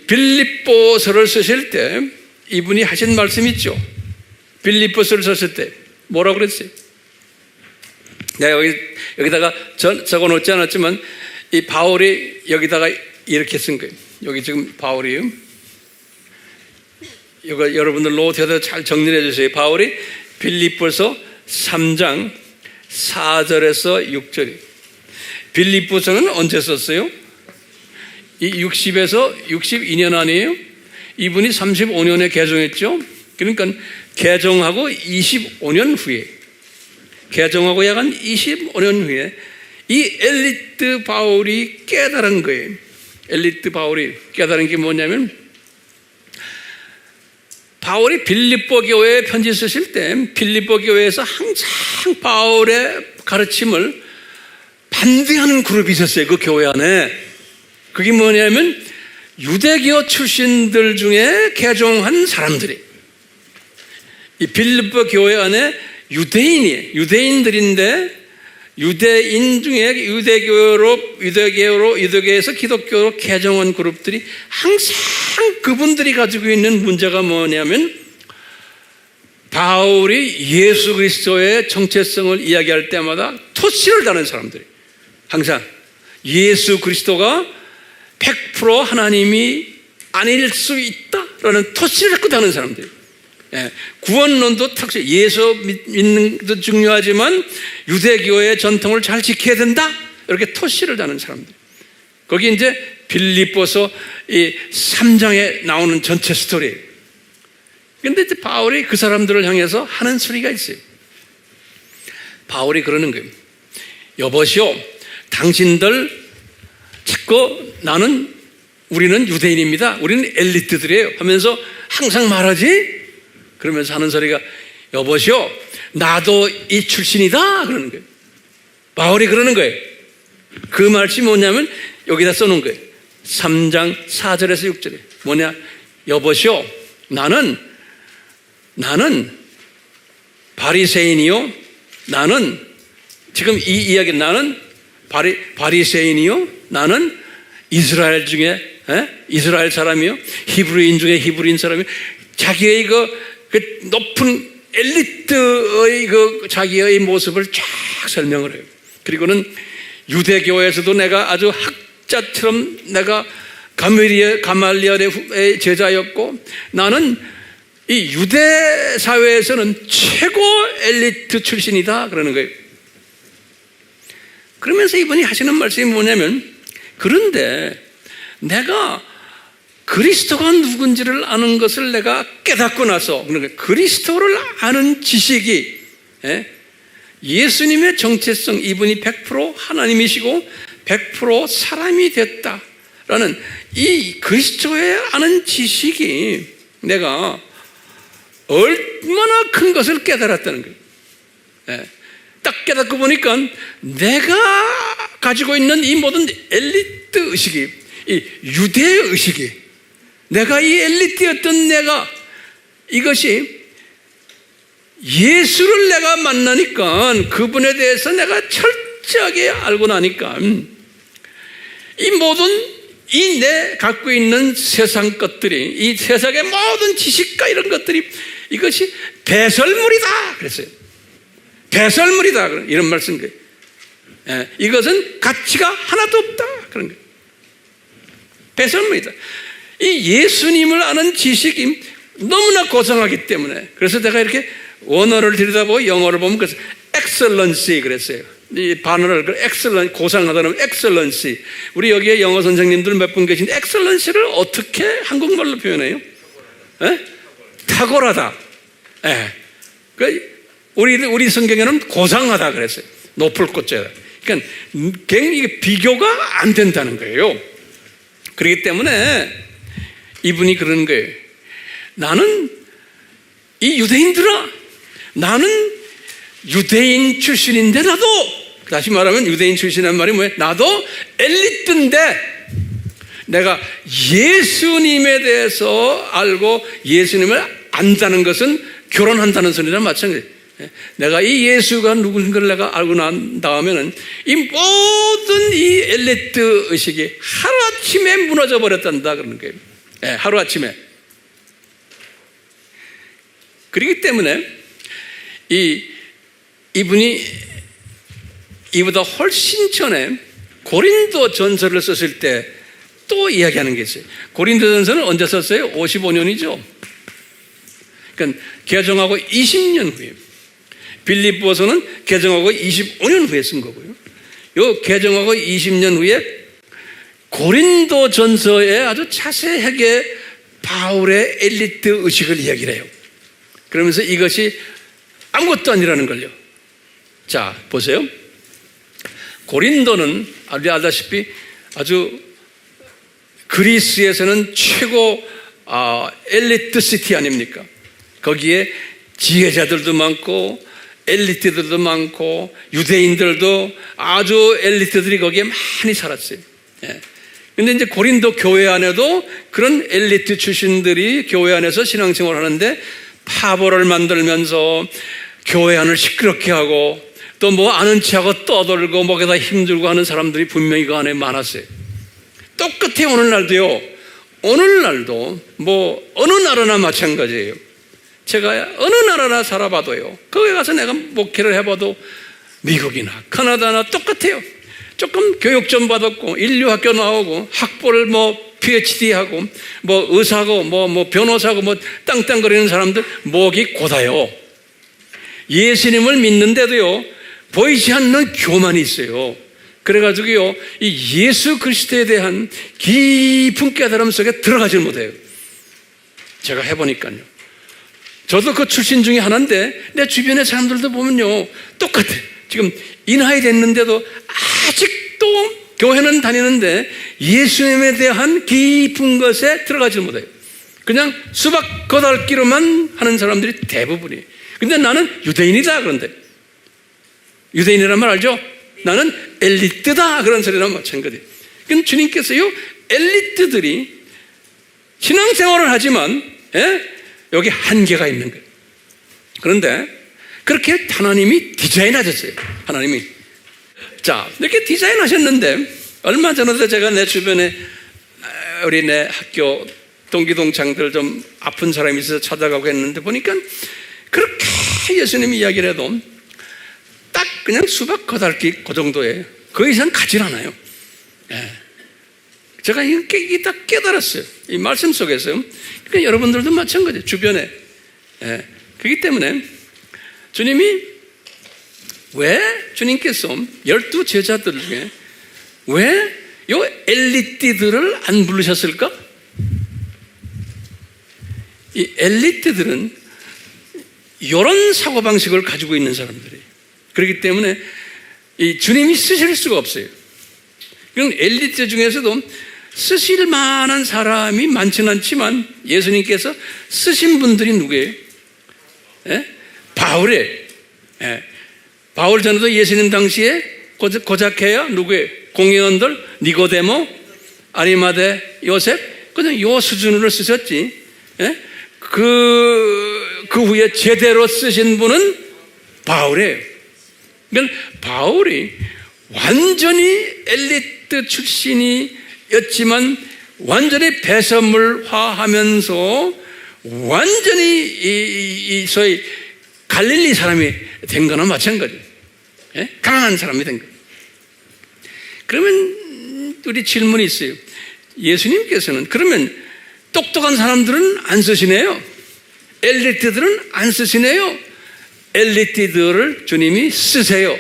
빌립보서를 쓰실 때 이분이 하신 말씀 있죠. 빌립보서를 썼을 때 뭐라고 그랬어요? 내가 여기다가 적어 놓지 않았지만 이 바울이 여기다가 이렇게 쓴 거예요. 여기 지금 바울이요. 이거 여러분들 노트에다 잘 정리해 주세요. 바울이 빌립보서 3장 4절에서 6절이에요. 빌립보서는 언제 썼어요? 이 60에서 62년 아니에요? 이분이 35년에 개종했죠? 그러니까 개종하고 25년 후에, 개종하고 약 한 25년 후에 이 엘리트 바울이 깨달은 거예요. 엘리트 바울이 깨달은 게 뭐냐면, 바울이 빌립보 교회에 편지 쓰실 때 빌립보 교회에서 항상 바울의 가르침을 반대하는 그룹이 있었어요. 그 교회 안에. 그게 뭐냐면 유대교 출신들 중에 개종한 사람들이, 이 빌립보 교회 안에 유대인들인데, 유대인 중에 유대교에서 기독교로 개종한 그룹들이 항상 그분들이 가지고 있는 문제가 뭐냐면, 바울이 예수 그리스도의 정체성을 이야기할 때마다 토시를 다는 사람들이, 항상 예수 그리스도가 100% 하나님이 아닐 수 있다라는 토시를 자꾸 다는 사람들이, 구원론도 특히 예수 믿는 것도 중요하지만 유대교의 전통을 잘 지켜야 된다, 이렇게 토시를 다는 사람들. 거기 이제 빌립보서 이 3장에 나오는 전체 스토리예요. 그런데 이제 바울이 그 사람들을 향해서 하는 소리가 있어요. 바울이 그러는 거예요. 여보시오, 당신들 자꾸 우리는 유대인입니다, 우리는 엘리트들이에요 하면서 항상 말하지? 그러면서 하는 소리가, 여보시오, 나도 이 출신이다 그러는 거예요. 바울이 그러는 거예요. 그 말씀이 뭐냐면 여기다 써놓은 거예요. 3장 4절에서 6절에 뭐냐? 여보시오, 나는 바리새인이요, 나는 지금 이 이야기, 나는 바리새인이요, 나는 이스라엘 중에 이스라엘 사람이요, 히브리인 중에 히브리인 사람이요. 자기의 그 높은 엘리트의 자기의 모습을 쫙 설명을 해요. 그리고는 유대교에서도 내가 아주 학자처럼 내가 가말리엘의 제자였고, 나는 이 유대 사회에서는 최고 엘리트 출신이다 그러는 거예요. 그러면서 이분이 하시는 말씀이 뭐냐면, 그런데 내가 그리스도가 누군지를 아는 것을 내가 깨닫고 나서, 그러니까 그리스도를 아는 지식이, 예수님의 정체성, 이분이 100% 하나님이시고 100% 사람이 됐다라는 이 그리스도에 아는 지식이 내가 얼마나 큰 것을 깨달았다는 거예요. 딱 깨닫고 보니까 내가 가지고 있는 이 모든 엘리트 의식이, 이 유대 의식이, 내가 이 엘리트였던 내가, 이것이 예수를 내가 만나니까, 그분에 대해서 내가 철저하게 알고 나니까, 이 모든 이 내 갖고 있는 세상 것들이, 이 세상의 모든 지식과 이런 것들이, 이것이 배설물이다 그랬어요. 배설물이다 이런 말씀 거예요. 이것은 가치가 하나도 없다 그런 거예요. 배설물이다. 이 예수님을 아는 지식이 너무나 고상하기 때문에, 그래서 내가 이렇게 원어를 들여다보고 영어를 보면 그래서 엑셀런시 그랬어요. 이 반어를 엑셀런, 고상하다는 엑셀런시. 우리 여기에 영어 선생님들 몇 분 계신데 엑셀런시를 어떻게 한국말로 표현해요? 탁월하다. 우리 성경에는 고상하다 그랬어요. 높을 곳자다. 그러니까 이게 비교가 안 된다는 거예요. 그렇기 때문에 이분이 그러는 거예요. 나는 이 유대인들아, 나는 유대인 출신인데, 나도, 다시 말하면 유대인 출신이라는 말이 뭐예요? 나도 엘리트인데 내가 예수님에 대해서 알고 예수님을 안다는 것은 결혼한다는 소리랑 마찬가지예요. 내가 이 예수가 누군가를 내가 알고 난 다음에는 이 모든 이 엘리트 의식이 하루아침에 무너져 버렸단다 그러는 거예요. 하루아침에. 그렇기 때문에 이분이 이보다 훨씬 전에 고린도 전서를 썼을 때 또 이야기하는 게 있어요. 고린도 전서는 언제 썼어요? 55년이죠. 그러니까 개정하고 20년 후에. 빌립보서는 개정하고 25년 후에 쓴 거고요. 요 개정하고 20년 후에 고린도 전서에 아주 자세하게 바울의 엘리트 의식을 이야기를 해요. 그러면서 이것이 아무것도 아니라는 걸요. 자, 보세요. 고린도는 알다시피 아주 그리스에서는 최고 엘리트 시티 아닙니까? 거기에 지혜자들도 많고 엘리트들도 많고 유대인들도 아주 엘리트들이 거기에 많이 살았어요. 근데 이제 고린도 교회 안에도 그런 엘리트 출신들이 교회 안에서 신앙생활을 하는데 파벌을 만들면서 교회 안을 시끄럽게 하고 또 뭐 아는 체하고 떠들고 목에다 힘들고 하는 사람들이 분명히 그 안에 많았어요. 똑같아요. 오늘날도 뭐 어느 나라나 마찬가지예요. 제가 어느 나라나 살아봐도요, 거기 가서 내가 목회를 해봐도 미국이나 카나다나 똑같아요. 조금 교육 좀 받았고 인류학교 나오고 학부를 뭐 PhD하고 뭐 의사고 뭐 변호사고 뭐 땅땅거리는 사람들 목이 곧아요. 예수님을 믿는데도요 보이지 않는 교만이 있어요. 그래가지고요 이 예수 그리스도에 대한 깊은 깨달음 속에 들어가질 못해요. 제가 해보니까요. 저도 그 출신 중에 하나인데 내 주변의 사람들도 보면요 똑같아. 지금 이 나이 됐는데도 아직도 교회는 다니는데 예수님에 대한 깊은 것에 들어가지 못해요. 그냥 수박 겉핥기로만 하는 사람들이 대부분이에요. 근데 나는 유대인이다 그런데 유대인이란 말 알죠? 나는 엘리트다 그런 소리랑 마찬가지예요. 그럼 주님께서요 엘리트들이 신앙생활을 하지만 여기 한계가 있는 거예요. 그런데 그렇게 하나님이 디자인하셨어요. 하나님이. 자, 이렇게 디자인하셨는데 얼마 전에도 제가 내 주변에 우리 내 학교 동기동창들 좀 아픈 사람이 있어서 찾아가고 했는데 보니까 그렇게 예수님이 이야기를 해도 딱 그냥 수박 겉핥기 그 정도예요. 그 이상 가질 않아요. 제가 이게 딱 깨달았어요. 이 말씀 속에서요. 그러니까 여러분들도 마찬가지예요. 주변에 그렇기 때문에 주님께서 12 제자들 중에 왜 요 엘리트들을 안 부르셨을까? 이 엘리트들은 이런 사고방식을 가지고 있는 사람들이에요. 그렇기 때문에 이 주님이 쓰실 수가 없어요. 그럼 엘리트 중에서도 쓰실 만한 사람이 많지는 않지만 예수님께서 쓰신 분들이 누구예요? 바울이에요. 바울 전에도 예수님 당시에 고작해야 누구예요? 공회원들, 니고데모, 아리마대, 요셉, 그냥 요 수준으로 쓰셨지. 그 후에 제대로 쓰신 분은 바울이에요. 그러니까 바울이 완전히 엘리트 출신이었지만 완전히 배설물화하면서 완전히 이 소위 갈릴리 사람이 된 거나 마찬가지예요. 강한 사람이 된 거예요. 그러면 우리 질문이 있어요. 예수님께서는 그러면 똑똑한 사람들은 안 쓰시네요. 엘리트들은 안 쓰시네요. 엘리트들을 주님이 쓰세요.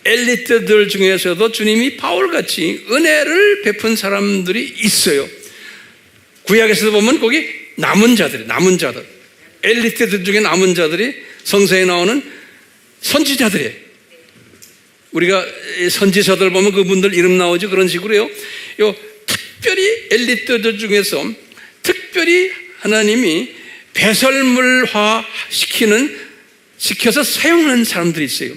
엘리트들 중에서도 주님이 바울같이 은혜를 베푼 사람들이 있어요. 구약에서도 보면 거기 남은 자들, 엘리트들 중에 남은 자들이 성서에 나오는 선지자들이에요. 우리가 선지서들 보면 그분들 이름 나오죠. 그런 식으로요. 요 특별히 엘리트들 중에서 특별히 하나님이 배설물화 시켜서 사용하는 사람들이 있어요.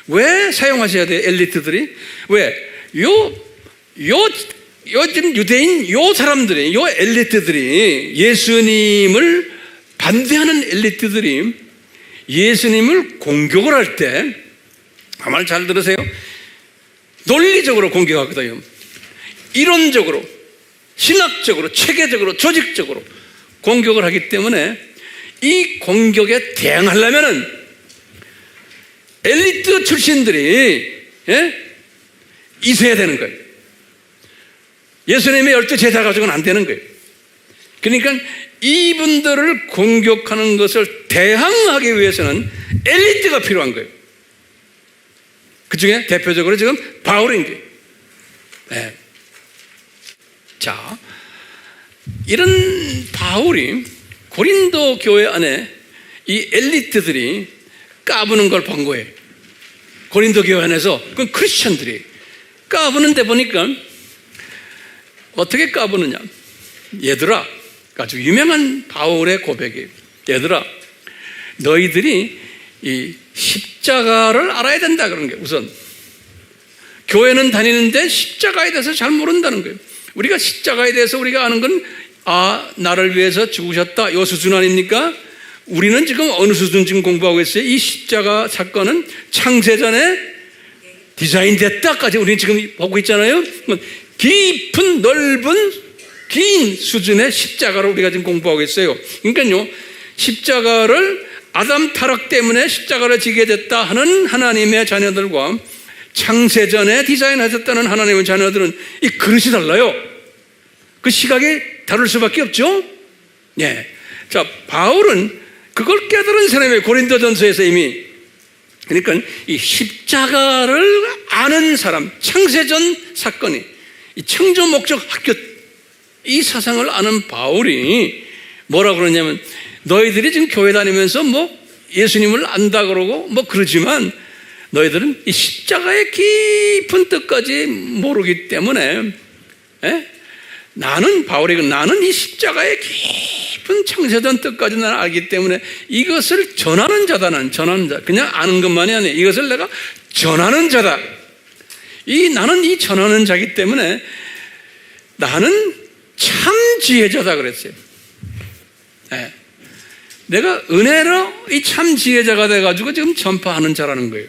왜 사용하셔야 돼요? 엘리트들이? 왜? 지금 유대인 요 사람들이, 요 엘리트들이, 예수님을 반대하는 엘리트들이 예수님을 공격을 할 때, 말 잘 들으세요. 논리적으로 공격하거든요. 이론적으로, 신학적으로, 체계적으로, 조직적으로 공격을 하기 때문에 이 공격에 대응하려면은 엘리트 출신들이 있어야 되는 거예요. 예수님의 12 제자 가지고는 안 되는 거예요. 그러니까 이분들을 공격하는 것을 대항하기 위해서는 엘리트가 필요한 거예요. 그 중에 대표적으로 지금 바울인 거예요. 자, 이런 바울이 고린도 교회 안에 이 엘리트들이 까부는 걸 본 거예요. 고린도 교회 안에서 그 크리스천들이 까부는데 보니까 어떻게 까부느냐? 얘들아, 아주 유명한 바울의 고백이에요. 얘들아, 너희들이 이 십자가를 알아야 된다 그런 거예요. 우선 교회는 다니는데 십자가에 대해서 잘 모른다는 거예요. 우리가 십자가에 대해서 우리가 아는 건 나를 위해서 죽으셨다 이 수준 아닙니까? 우리는 지금 어느 수준 지금 공부하고 있어요? 이 십자가 사건은 창세전에 디자인됐다까지 우리는 지금 보고 있잖아요. 깊은 넓은 긴 수준의 십자가를 우리가 지금 공부하고 있어요. 그러니까요, 십자가를 아담 타락 때문에 십자가를 지게 됐다 하는 하나님의 자녀들과 창세전에 디자인하셨다는 하나님의 자녀들은 이 그릇이 달라요. 그 시각이 다를 수밖에 없죠. 자, 바울은 그걸 깨달은 사람이에요. 고린도전서에서 이미. 그러니까 이 십자가를 아는 사람, 창세전 사건이 이 창조 목적 학교 이 사상을 아는 바울이 뭐라고 그러냐면, 너희들이 지금 교회 다니면서 예수님을 안다 그러고 그러지만 너희들은 이 십자가의 깊은 뜻까지 모르기 때문에 나는 이 십자가의 깊은 창세전 뜻까지 나는 알기 때문에 이것을 전하는 자다. 나는 전하는 자. 그냥 아는 것만이 아니에요. 이것을 내가 전하는 자다. 나는 이 전하는 자이기 때문에 나는 참 지혜자다 그랬어요. 내가 은혜로 이 참 지혜자가 돼가지고 지금 전파하는 자라는 거예요.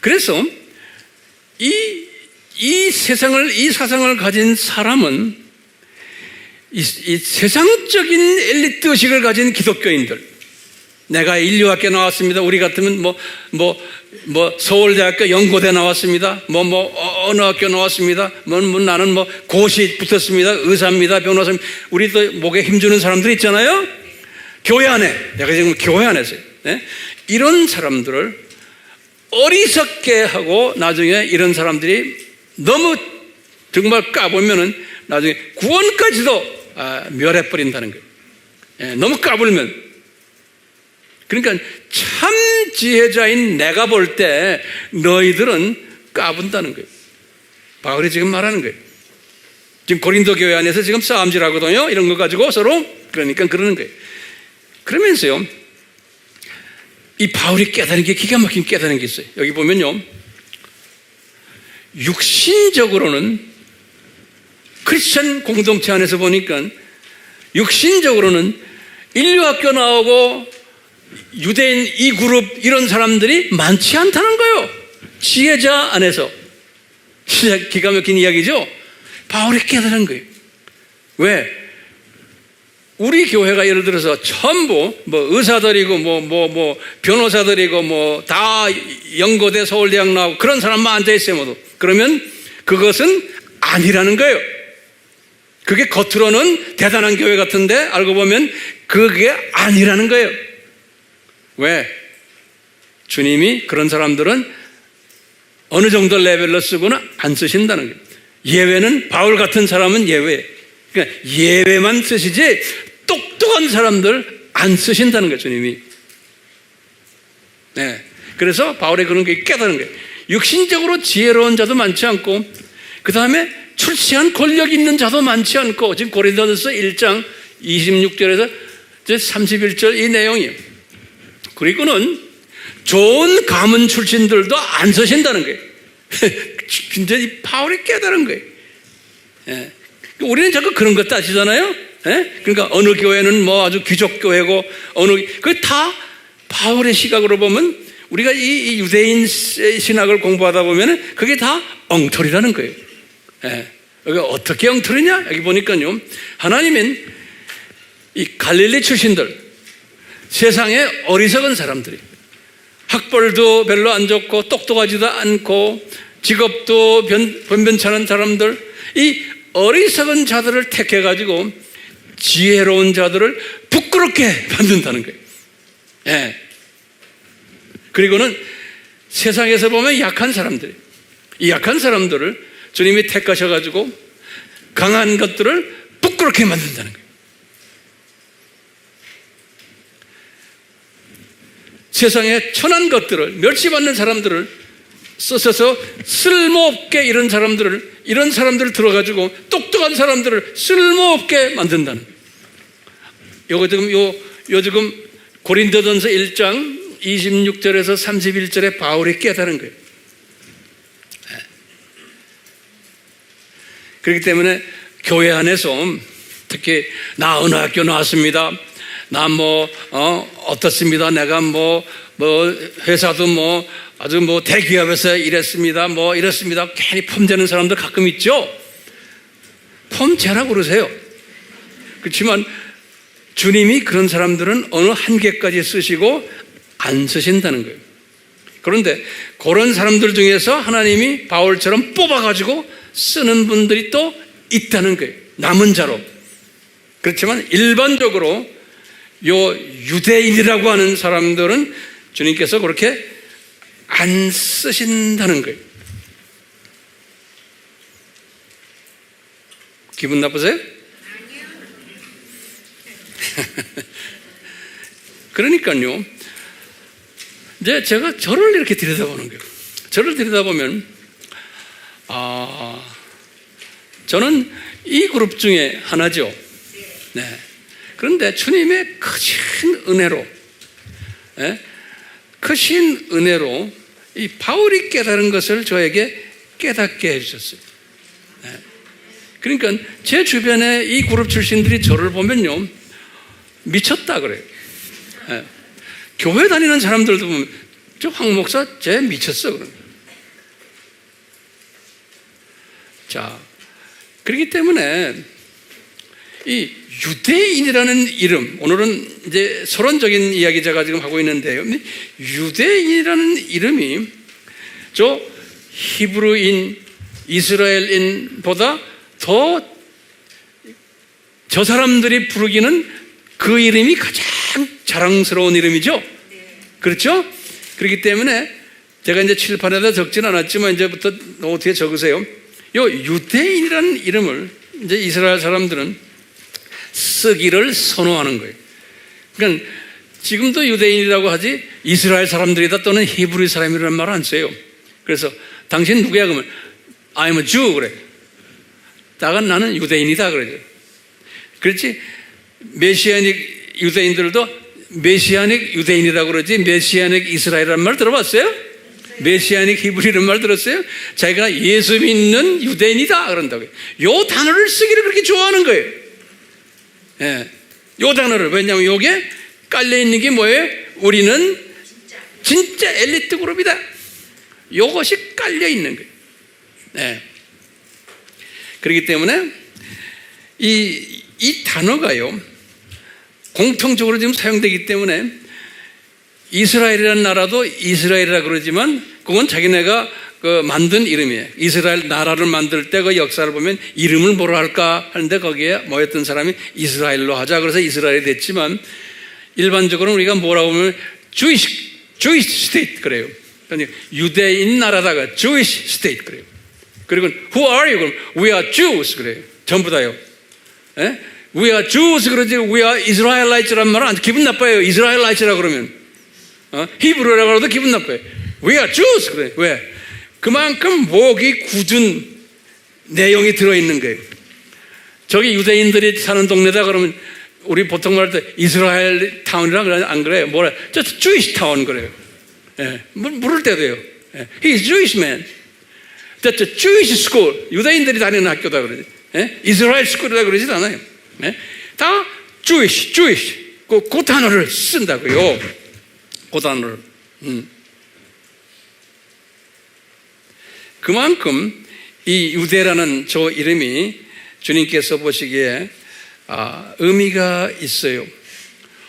그래서 이 사상을 가진 사람은 이 세상적인 엘리트 의식을 가진 기독교인들, 내가 인류학교 나왔습니다. 우리 같으면 서울대학교 연고대 나왔습니다. 어느 학교 나왔습니다. 나는 고시 붙었습니다. 의사입니다. 변호사입니다. 우리도 목에 힘주는 사람들 있잖아요. 교회 안에. 내가 지금 교회 안에서. 네? 이런 사람들을 어리석게 하고 나중에 이런 사람들이 너무 정말 까보면은 나중에 구원까지도 멸해버린다는 거예요. 예, 너무 까불면. 그러니까 참 지혜자인 내가 볼 때 너희들은 까분다는 거예요. 바울이 지금 말하는 거예요. 지금 고린도 교회 안에서 지금 싸움질하거든요. 이런 거 가지고 서로. 그러니까 그러는 거예요. 그러면서요, 이 바울이 깨달은 게 기가 막힌 깨달은 게 있어요. 여기 보면요, 육신적으로는 크리스천 공동체 안에서 보니까 육신적으로는 인류학교 나오고 유대인 이 그룹 이런 사람들이 많지 않다는 거예요. 지혜자 안에서. 진짜 기가 막힌 이야기죠. 바울이 깨달은 거예요. 왜? 우리 교회가 예를 들어서 전부 의사들이고 변호사들이고 다 연고대 서울대학 나오고 그런 사람만 앉아있어요. 모두. 그러면 그것은 아니라는 거예요. 그게 겉으로는 대단한 교회 같은데 알고 보면 그게 아니라는 거예요. 왜? 주님이 그런 사람들은 어느 정도 레벨로 쓰고는 안 쓰신다는 거예요. 예외는 바울 같은 사람은 예외. 그러니까 예외만 쓰시지 똑똑한 사람들 안 쓰신다는 거예요, 주님이. 네. 그래서 바울의 그런 게 깨달은 거예요. 육신적으로 지혜로운 자도 많지 않고, 그 다음에 출세한 권력 있는 자도 많지 않고, 지금 고린도전서 1장 26절에서 31절 이 내용이에요. 그리고는 좋은 가문 출신들도 안 쓰신다는 거예요. 진짜 이 바울이 깨달은 거예요. 예. 우리는 자꾸 그런 거 따지잖아요. 예? 그러니까 어느 교회는 아주 귀족교회고, 그 다 바울의 시각으로 보면 우리가 이 유대인 신학을 공부하다 보면 그게 다 엉터리라는 거예요. 예. 여기 어떻게 엉터리냐? 여기 보니까요, 하나님은 이 갈릴리 출신들, 세상에 어리석은 사람들이, 학벌도 별로 안 좋고 똑똑하지도 않고 직업도 변변찮은 사람들, 이 어리석은 자들을 택해가지고 지혜로운 자들을 부끄럽게 만든다는 거예요. 예. 그리고는 세상에서 보면 약한 사람들, 이 약한 사람들을 주님이 택하셔가지고 강한 것들을 부끄럽게 만든다는 거예요. 세상에 천한 것들을, 멸시받는 사람들을 써서 쓸모없게 이런 사람들을 들어가지고 똑똑한 사람들을 쓸모없게 만든다는 거예요. 지금 고린도전서 1장 26절에서 31절에 바울이 깨달은 거예요. 그렇기 때문에 교회 안에서 특히 나 어느 학교 나왔습니다. 나 어떻습니다. 내가 회사도 아주 대기업에서 일했습니다. 이랬습니다. 괜히 폼재는 사람들 가끔 있죠? 폼재라고 그러세요. 그렇지만 주님이 그런 사람들은 어느 한계까지 쓰시고 안 쓰신다는 거예요. 그런데 그런 사람들 중에서 하나님이 바울처럼 뽑아가지고 쓰는 분들이 또 있다는 거예요. 남은 자로. 그렇지만 일반적으로 유대인이라고 하는 사람들은 주님께서 그렇게 안 쓰신다는 거예요. 기분 나쁘세요? 그러니까요, 이제 제가 저를 이렇게 들여다보는 거예요. 저를 들여다보면, 저는 이 그룹 중에 하나죠. 네. 그런데 주님의 크신 은혜로, 크신 은혜로 이 바울이 깨달은 것을 저에게 깨닫게 해주셨어요. 그러니까 제 주변에 이 그룹 출신들이 저를 보면요, 미쳤다 그래요. 교회 다니는 사람들도 보면 저 황 목사 쟤 미쳤어 그러는. 자, 그렇기 때문에 이 유대인이라는 이름, 오늘은 이제 서론적인 이야기 제가 지금 하고 있는데요. 유대인이라는 이름이 저 히브리인, 이스라엘인보다 더 저 사람들이 부르기는 그 이름이 가장 자랑스러운 이름이죠. 그렇죠? 그렇기 때문에 제가 이제 칠판에다 적진 않았지만 이제부터 노트에 적으세요. 요 유대인이라는 이름을 이제 이스라엘 사람들은 쓰기를 선호하는 거예요. 그러니까 지금도 유대인이라고 하지 이스라엘 사람들이다 또는 히브리 사람이라는 말 안 써요. 그래서 당신 누구야? 그러면 I'm a Jew 그래. 나는 유대인이다 그러죠. 그렇지? 메시아닉 유대인들도 메시아닉 유대인이라고 그러지 메시아닉 이스라엘이라는 말 들어봤어요? 메시아닉 히브리라는 말 들었어요? 자기가 예수 믿는 유대인이다 그런다고요. 요 단어를 쓰기를 그렇게 좋아하는 거예요. 예, 요 단어를. 왜냐하면 요게 깔려있는 게 뭐예요? 우리는 진짜 엘리트 그룹이다. 요것이 깔려있는 거예요. 예. 그렇기 때문에 이 단어가요, 공통적으로 지금 사용되기 때문에 이스라엘이라는 나라도 이스라엘이라 그러지만 그건 자기네가 만든 이름이에요. 이스라엘 나라를 만들 때 그 역사를 보면 이름을 뭐로 할까 하는데 거기에 뭐였던 사람이 이스라엘로 하자 그래서 이스라엘이 됐지만 일반적으로 우리가 뭐라고 하면 Jewish state 그래요. 그러니까 유대인 나라다가 Jewish state 그래요. 그리고 Who are you? 그럼 We are Jews 그래요. 전부 다요. 예? We are Jews 그러지 We are Israelites란 말은 기분 나빠요. Israelites라 그러면 히브리라고 해도 기분 나빠요. We are Jews 그래. 왜? 그만큼 목이 굳은 내용이 들어있는 거예요. 저기 유대인들이 사는 동네다 그러면 우리 보통 말할 때 이스라엘 타운이라 그래 안 그래요? 뭐라? 저 Jewish town 그래요. 예, 물을 때도요. 예. He is Jewish man. That's a Jewish school. 유대인들이 다니는 학교다 그러지. 예? 이스라엘 스쿨이라 그러지도 않아요. 예? 다 Jewish. 그 단어를 쓴다고요. 그 단어를. 그만큼 이 유대라는 저 이름이 주님께서 보시기에 의미가 있어요.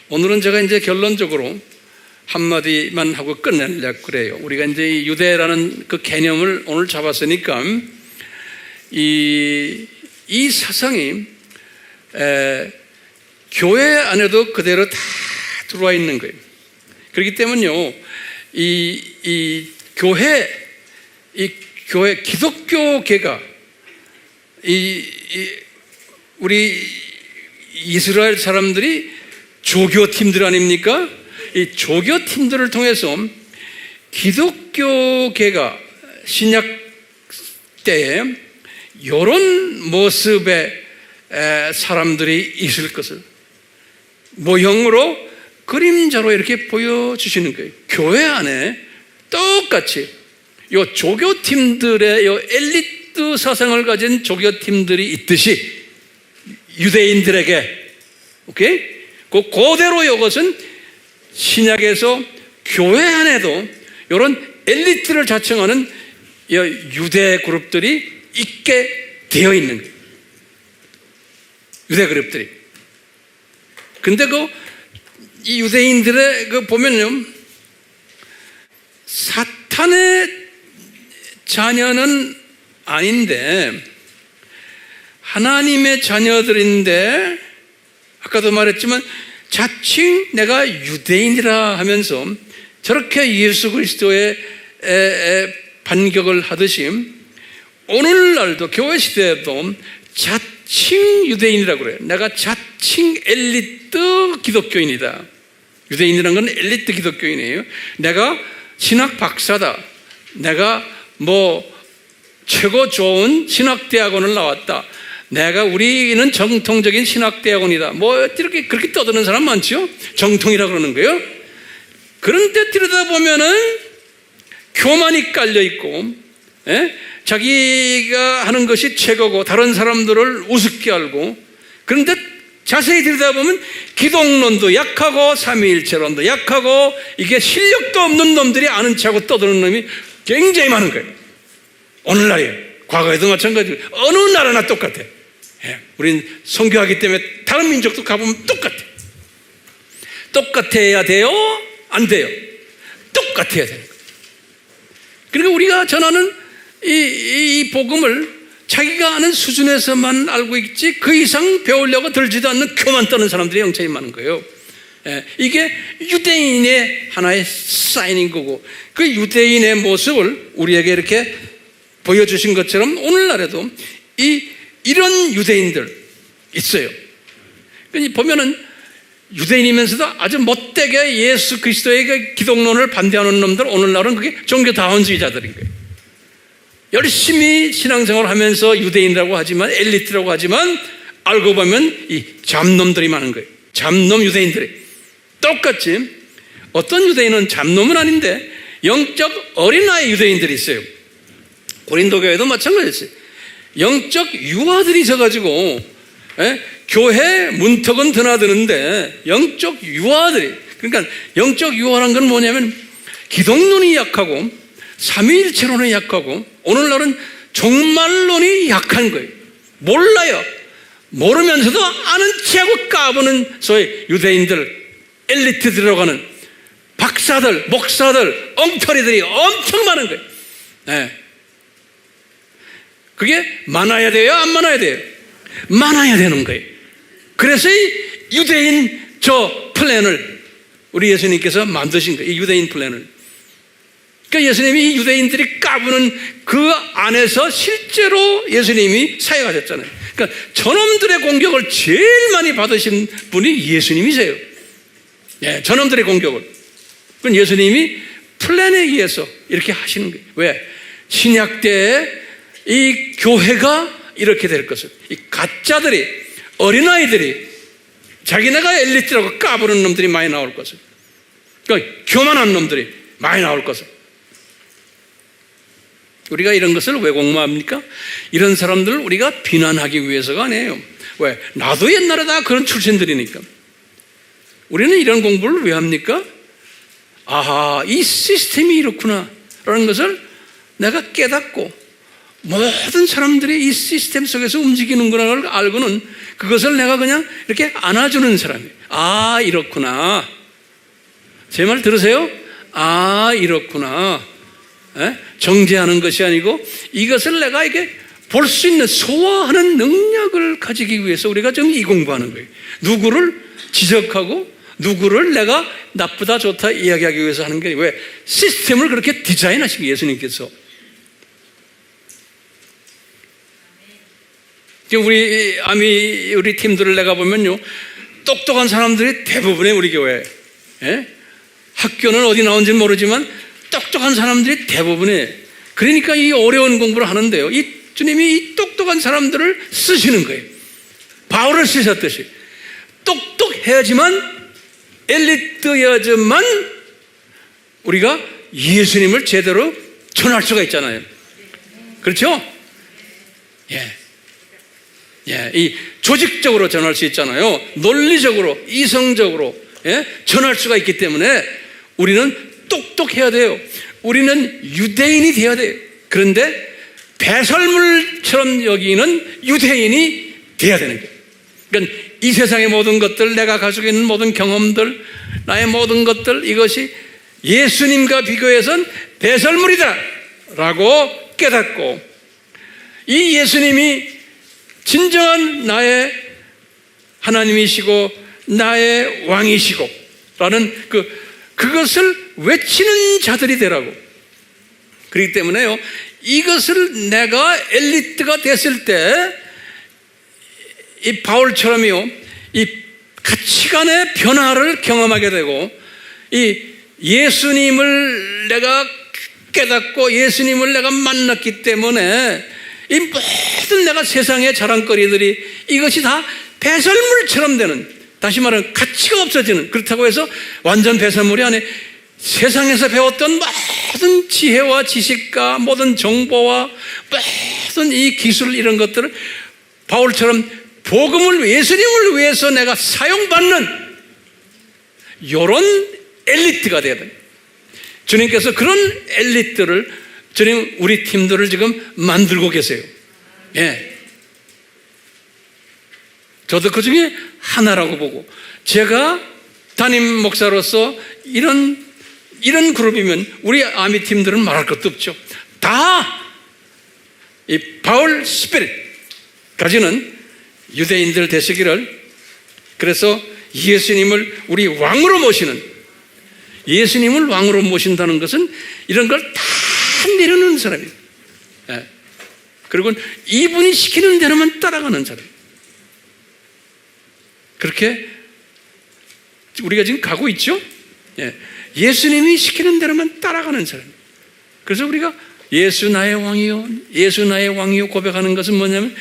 오늘은 제가 이제 결론적으로 한마디만 하고 끝내려고 그래요. 우리가 이제 이 유대라는 그 개념을 오늘 잡았으니까 이 사상이 교회 안에도 그대로 다 들어와 있는 거예요. 그렇기 때문에요, 이 교회, 기독교계가 우리 이스라엘 사람들이 조교팀들 아닙니까? 이 조교팀들을 통해서 기독교계가 신약 때에 이런 모습의 사람들이 있을 것을 모형으로 그림자로 이렇게 보여주시는 거예요. 교회 안에 똑같이 요 조교팀들의 요 엘리트 사상을 가진 조교팀들이 있듯이 유대인들에게 오케이? 그대로 이것은 신약에서 교회 안에도 이런 엘리트를 자청하는 유대 그룹들이 있게 되어 있는 거예요. 유대 그룹들이. 근데 이 유대인들의 보면요, 사탄의 자녀는 아닌데 하나님의 자녀들인데 아까도 말했지만 자칭 내가 유대인이라 하면서 저렇게 예수 그리스도의 반격을 하듯이 오늘날도 교회 시대에도 자칭 유대인이라고 그래요. 내가 자칭 엘리트 기독교인이다. 유대인이라는 건 엘리트 기독교인이에요. 내가 신학 박사다. 내가 최고 좋은 신학대학원을 나왔다. 우리는 정통적인 신학대학원이다. 이렇게 그렇게 떠드는 사람 많죠? 정통이라 그러는 거예요. 그런데 들여다보면은 교만이 깔려있고, 자기가 하는 것이 최고고, 다른 사람들을 우습게 알고, 그런데 자세히 들여다보면 기독론도 약하고, 삼위일체론도 약하고, 이게 실력도 없는 놈들이 아는 체하고 떠드는 놈이 굉장히 많은 거예요. 오늘날이에요. 과거에도 마찬가지고, 어느 나라나 똑같아. 우린 선교하기 때문에 다른 민족도 가보면 똑같아. 똑같아야 돼요? 안 돼요? 똑같아야 돼요. 그러니까 우리가 전하는 이 복음을 자기가 아는 수준에서만 알고 있지 그 이상 배우려고 들지도 않는 교만 떠는 사람들이 영천이 많은 거예요. 이게 유대인의 하나의 사인인 거고, 그 유대인의 모습을 우리에게 이렇게 보여주신 것처럼 오늘날에도 이런 유대인들 있어요. 보면은 유대인이면서도 아주 못되게 예수 그리스도의 기독론을 반대하는 놈들, 오늘날은 그게 종교다원주의자들인 거예요. 열심히 신앙생활을 하면서 유대인이라고 하지만, 엘리트라고 하지만 알고 보면 이 잡놈들이 많은 거예요. 잡놈 유대인들이. 똑같이 어떤 유대인은 잡놈은 아닌데 영적 어린아이 유대인들이 있어요. 고린도 교회도 마찬가지였어요. 영적 유아들이 있어가지고 교회 문턱은 드나드는데 영적 유아들이, 그러니까 영적 유아란 건 뭐냐면 기독론이 약하고 삼위일체론이 약하고 오늘날은 종말론이 약한 거예요. 몰라요. 모르면서도 아는 체하고 까부는 소위 유대인들, 엘리트 들어가는 박사들, 목사들, 엉터리들이 엄청 많은 거예요. 그게 많아야 돼요? 안 많아야 돼요? 많아야 되는 거예요. 그래서 이 유대인 저 플랜을 우리 예수님께서 만드신 거예요. 이 유대인 플랜을. 그러니까 예수님이 이 유대인들이 까부는 그 안에서 실제로 예수님이 사역하셨잖아요. 그러니까 저놈들의 공격을 제일 많이 받으신 분이 예수님이세요. 저놈들의 공격을. 그건 예수님이 플랜에 의해서 이렇게 하시는 거예요. 왜? 신약 때에 이 교회가 이렇게 될 것을, 이 가짜들이, 어린아이들이 자기네가 엘리트라고 까부는 놈들이 많이 나올 것을, 그러니까 교만한 놈들이 많이 나올 것을. 우리가 이런 것을 왜 공부합니까? 이런 사람들을 우리가 비난하기 위해서가 아니에요. 왜? 나도 옛날에 다 그런 출신들이니까. 우리는 이런 공부를 왜 합니까? 아하, 이 시스템이 이렇구나 라는 것을 내가 깨닫고 모든 사람들이 이 시스템 속에서 움직이는구나를 알고는 그것을 내가 그냥 이렇게 안아주는 사람이에요. 아, 이렇구나. 제 말 들으세요? 아, 이렇구나. 정죄하는 것이 아니고 이것을 내가 이게 볼 수 있는, 소화하는 능력을 가지기 위해서 우리가 지금 이 공부하는 거예요. 누구를 지적하고 누구를 내가 나쁘다 좋다 이야기하기 위해서 하는 게, 왜? 시스템을 그렇게 디자인하신 거예요, 예수님께서. 우리 팀들을 내가 보면요, 똑똑한 사람들이 대부분의 우리 교회, 학교는 어디 나온지는 모르지만 똑똑한 사람들이 대부분의, 그러니까 이 어려운 공부를 하는데요, 이 주님이 이 똑똑한 사람들을 쓰시는 거예요. 바울을 쓰셨듯이 똑똑해야지만, 엘리트여야지만 우리가 예수님을 제대로 전할 수가 있잖아요. 그렇죠? 이 조직적으로 전할 수 있잖아요. 논리적으로, 이성적으로 전할 수가 있기 때문에 우리는 똑똑해야 돼요. 우리는 유대인이 되어야 돼요. 그런데 배설물처럼 여기는 유대인이 되어야 되는 거예요. 그러니까 이 세상의 모든 것들, 내가 가지고 있는 모든 경험들, 나의 모든 것들, 이것이 예수님과 비교해서는 배설물이다 라고 깨닫고, 이 예수님이 진정한 나의 하나님이시고 나의 왕이시고 라는 그것을 외치는 자들이 되라고. 그렇기 때문에요, 이것을 내가 엘리트가 됐을 때 이 바울처럼요, 이 가치관의 변화를 경험하게 되고, 이 예수님을 내가 깨닫고 예수님을 내가 만났기 때문에 이 모든 내가 세상의 자랑거리들이 이것이 다 배설물처럼 되는, 다시 말하면 가치가 없어지는, 그렇다고 해서 완전 배설물이 아니에요. 세상에서 배웠던 모든 지혜와 지식과 모든 정보와 모든 이 기술, 이런 것들을 바울처럼 복음을, 예수님을 위해서 내가 사용받는 이런 엘리트가 되어야 돼요. 주님께서 그런 엘리트를, 주님 우리 팀들을 지금 만들고 계세요. 저도 그 중에 하나라고 보고, 제가 담임 목사로서 이런 그룹이면 우리 아미 팀들은 말할 것도 없죠. 다 이 바울 스피릿까지는 유대인들 되시기를, 그래서 예수님을 우리 왕으로 모시는, 예수님을 왕으로 모신다는 것은 이런 걸 다 내려놓는 사람이에요. 예. 그리고 이분이 시키는 대로만 따라가는 사람. 그렇게 우리가 지금 가고 있죠. 예. 예수님이 시키는 대로만 따라가는 사람. 그래서 우리가 예수 나의 왕이요, 예수 나의 왕이요 고백하는 것은 뭐냐면,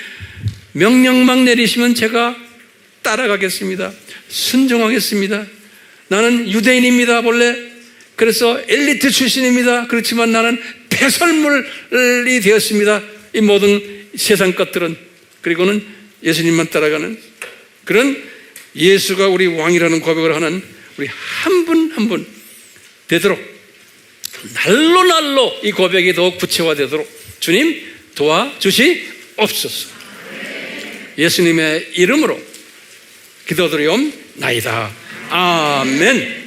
명령만 내리시면 제가 따라가겠습니다. 순종하겠습니다. 나는 유대인입니다 본래. 그래서 엘리트 출신입니다. 그렇지만 나는 폐설물이 되었습니다. 이 모든 세상 것들은. 그리고는 예수님만 따라가는 그런, 예수가 우리 왕이라는 고백을 하는 우리 한 분 한 분 되도록, 날로 이 고백이 더욱 구체화되도록 주님 도와주시옵소서. 예수님의 이름으로 기도드리옵나이다. 아멘.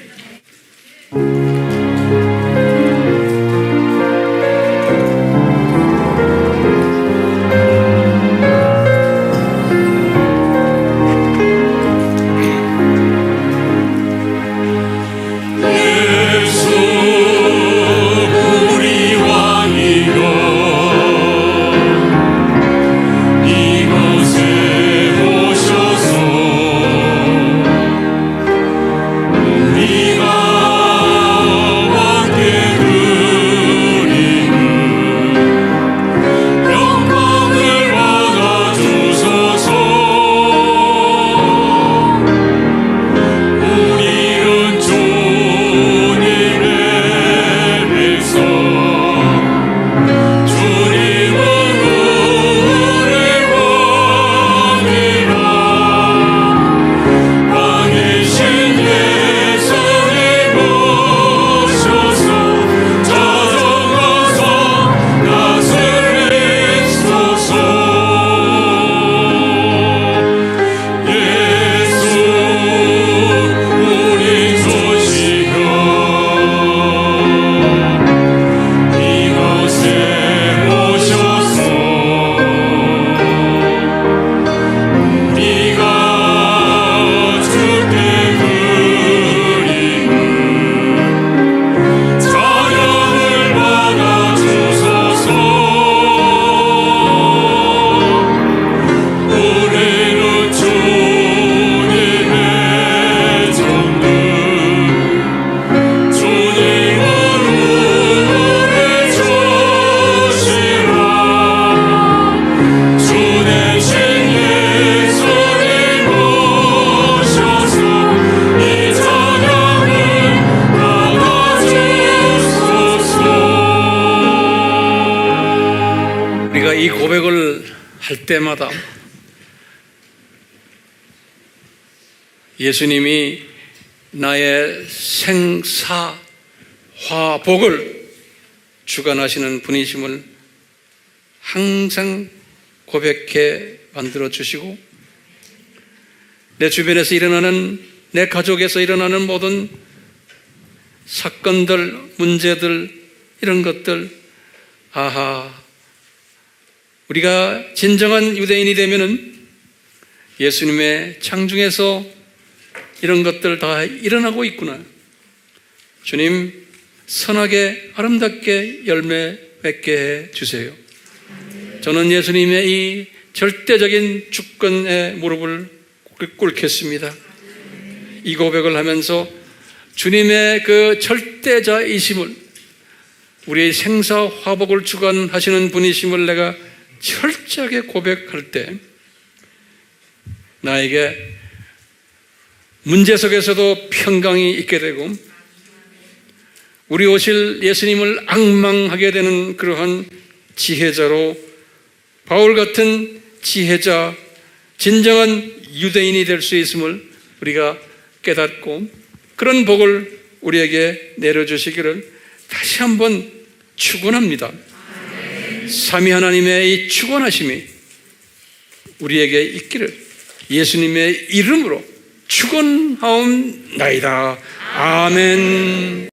이 고백을 할 때마다 예수님이 나의 생사화복을 주관하시는 분이심을 항상 고백해 만들어 주시고, 내 주변에서 일어나는, 내 가족에서 일어나는 모든 사건들, 문제들, 이런 것들, 아하, 우리가 진정한 유대인이 되면은 예수님의 창중에서 이런 것들 다 일어나고 있구나. 주님, 선하게 아름답게 열매 맺게 해 주세요. 저는 예수님의 이 절대적인 주권에 무릎을 꿇겠습니다. 이 고백을 하면서 주님의 그 절대자이심을, 우리의 생사화복을 주관하시는 분이심을 내가 철저하게 고백할 때, 나에게 문제 속에서도 평강이 있게 되고, 우리 오실 예수님을 앙망하게 되는 그러한 지혜자로, 바울 같은 지혜자, 진정한 유대인이 될 수 있음을 우리가 깨닫고, 그런 복을 우리에게 내려주시기를 다시 한번 축원합니다. 삼위 하나님의 이 축원하심이 우리에게 있기를 예수님의 이름으로 축원하옵나이다. 아멘.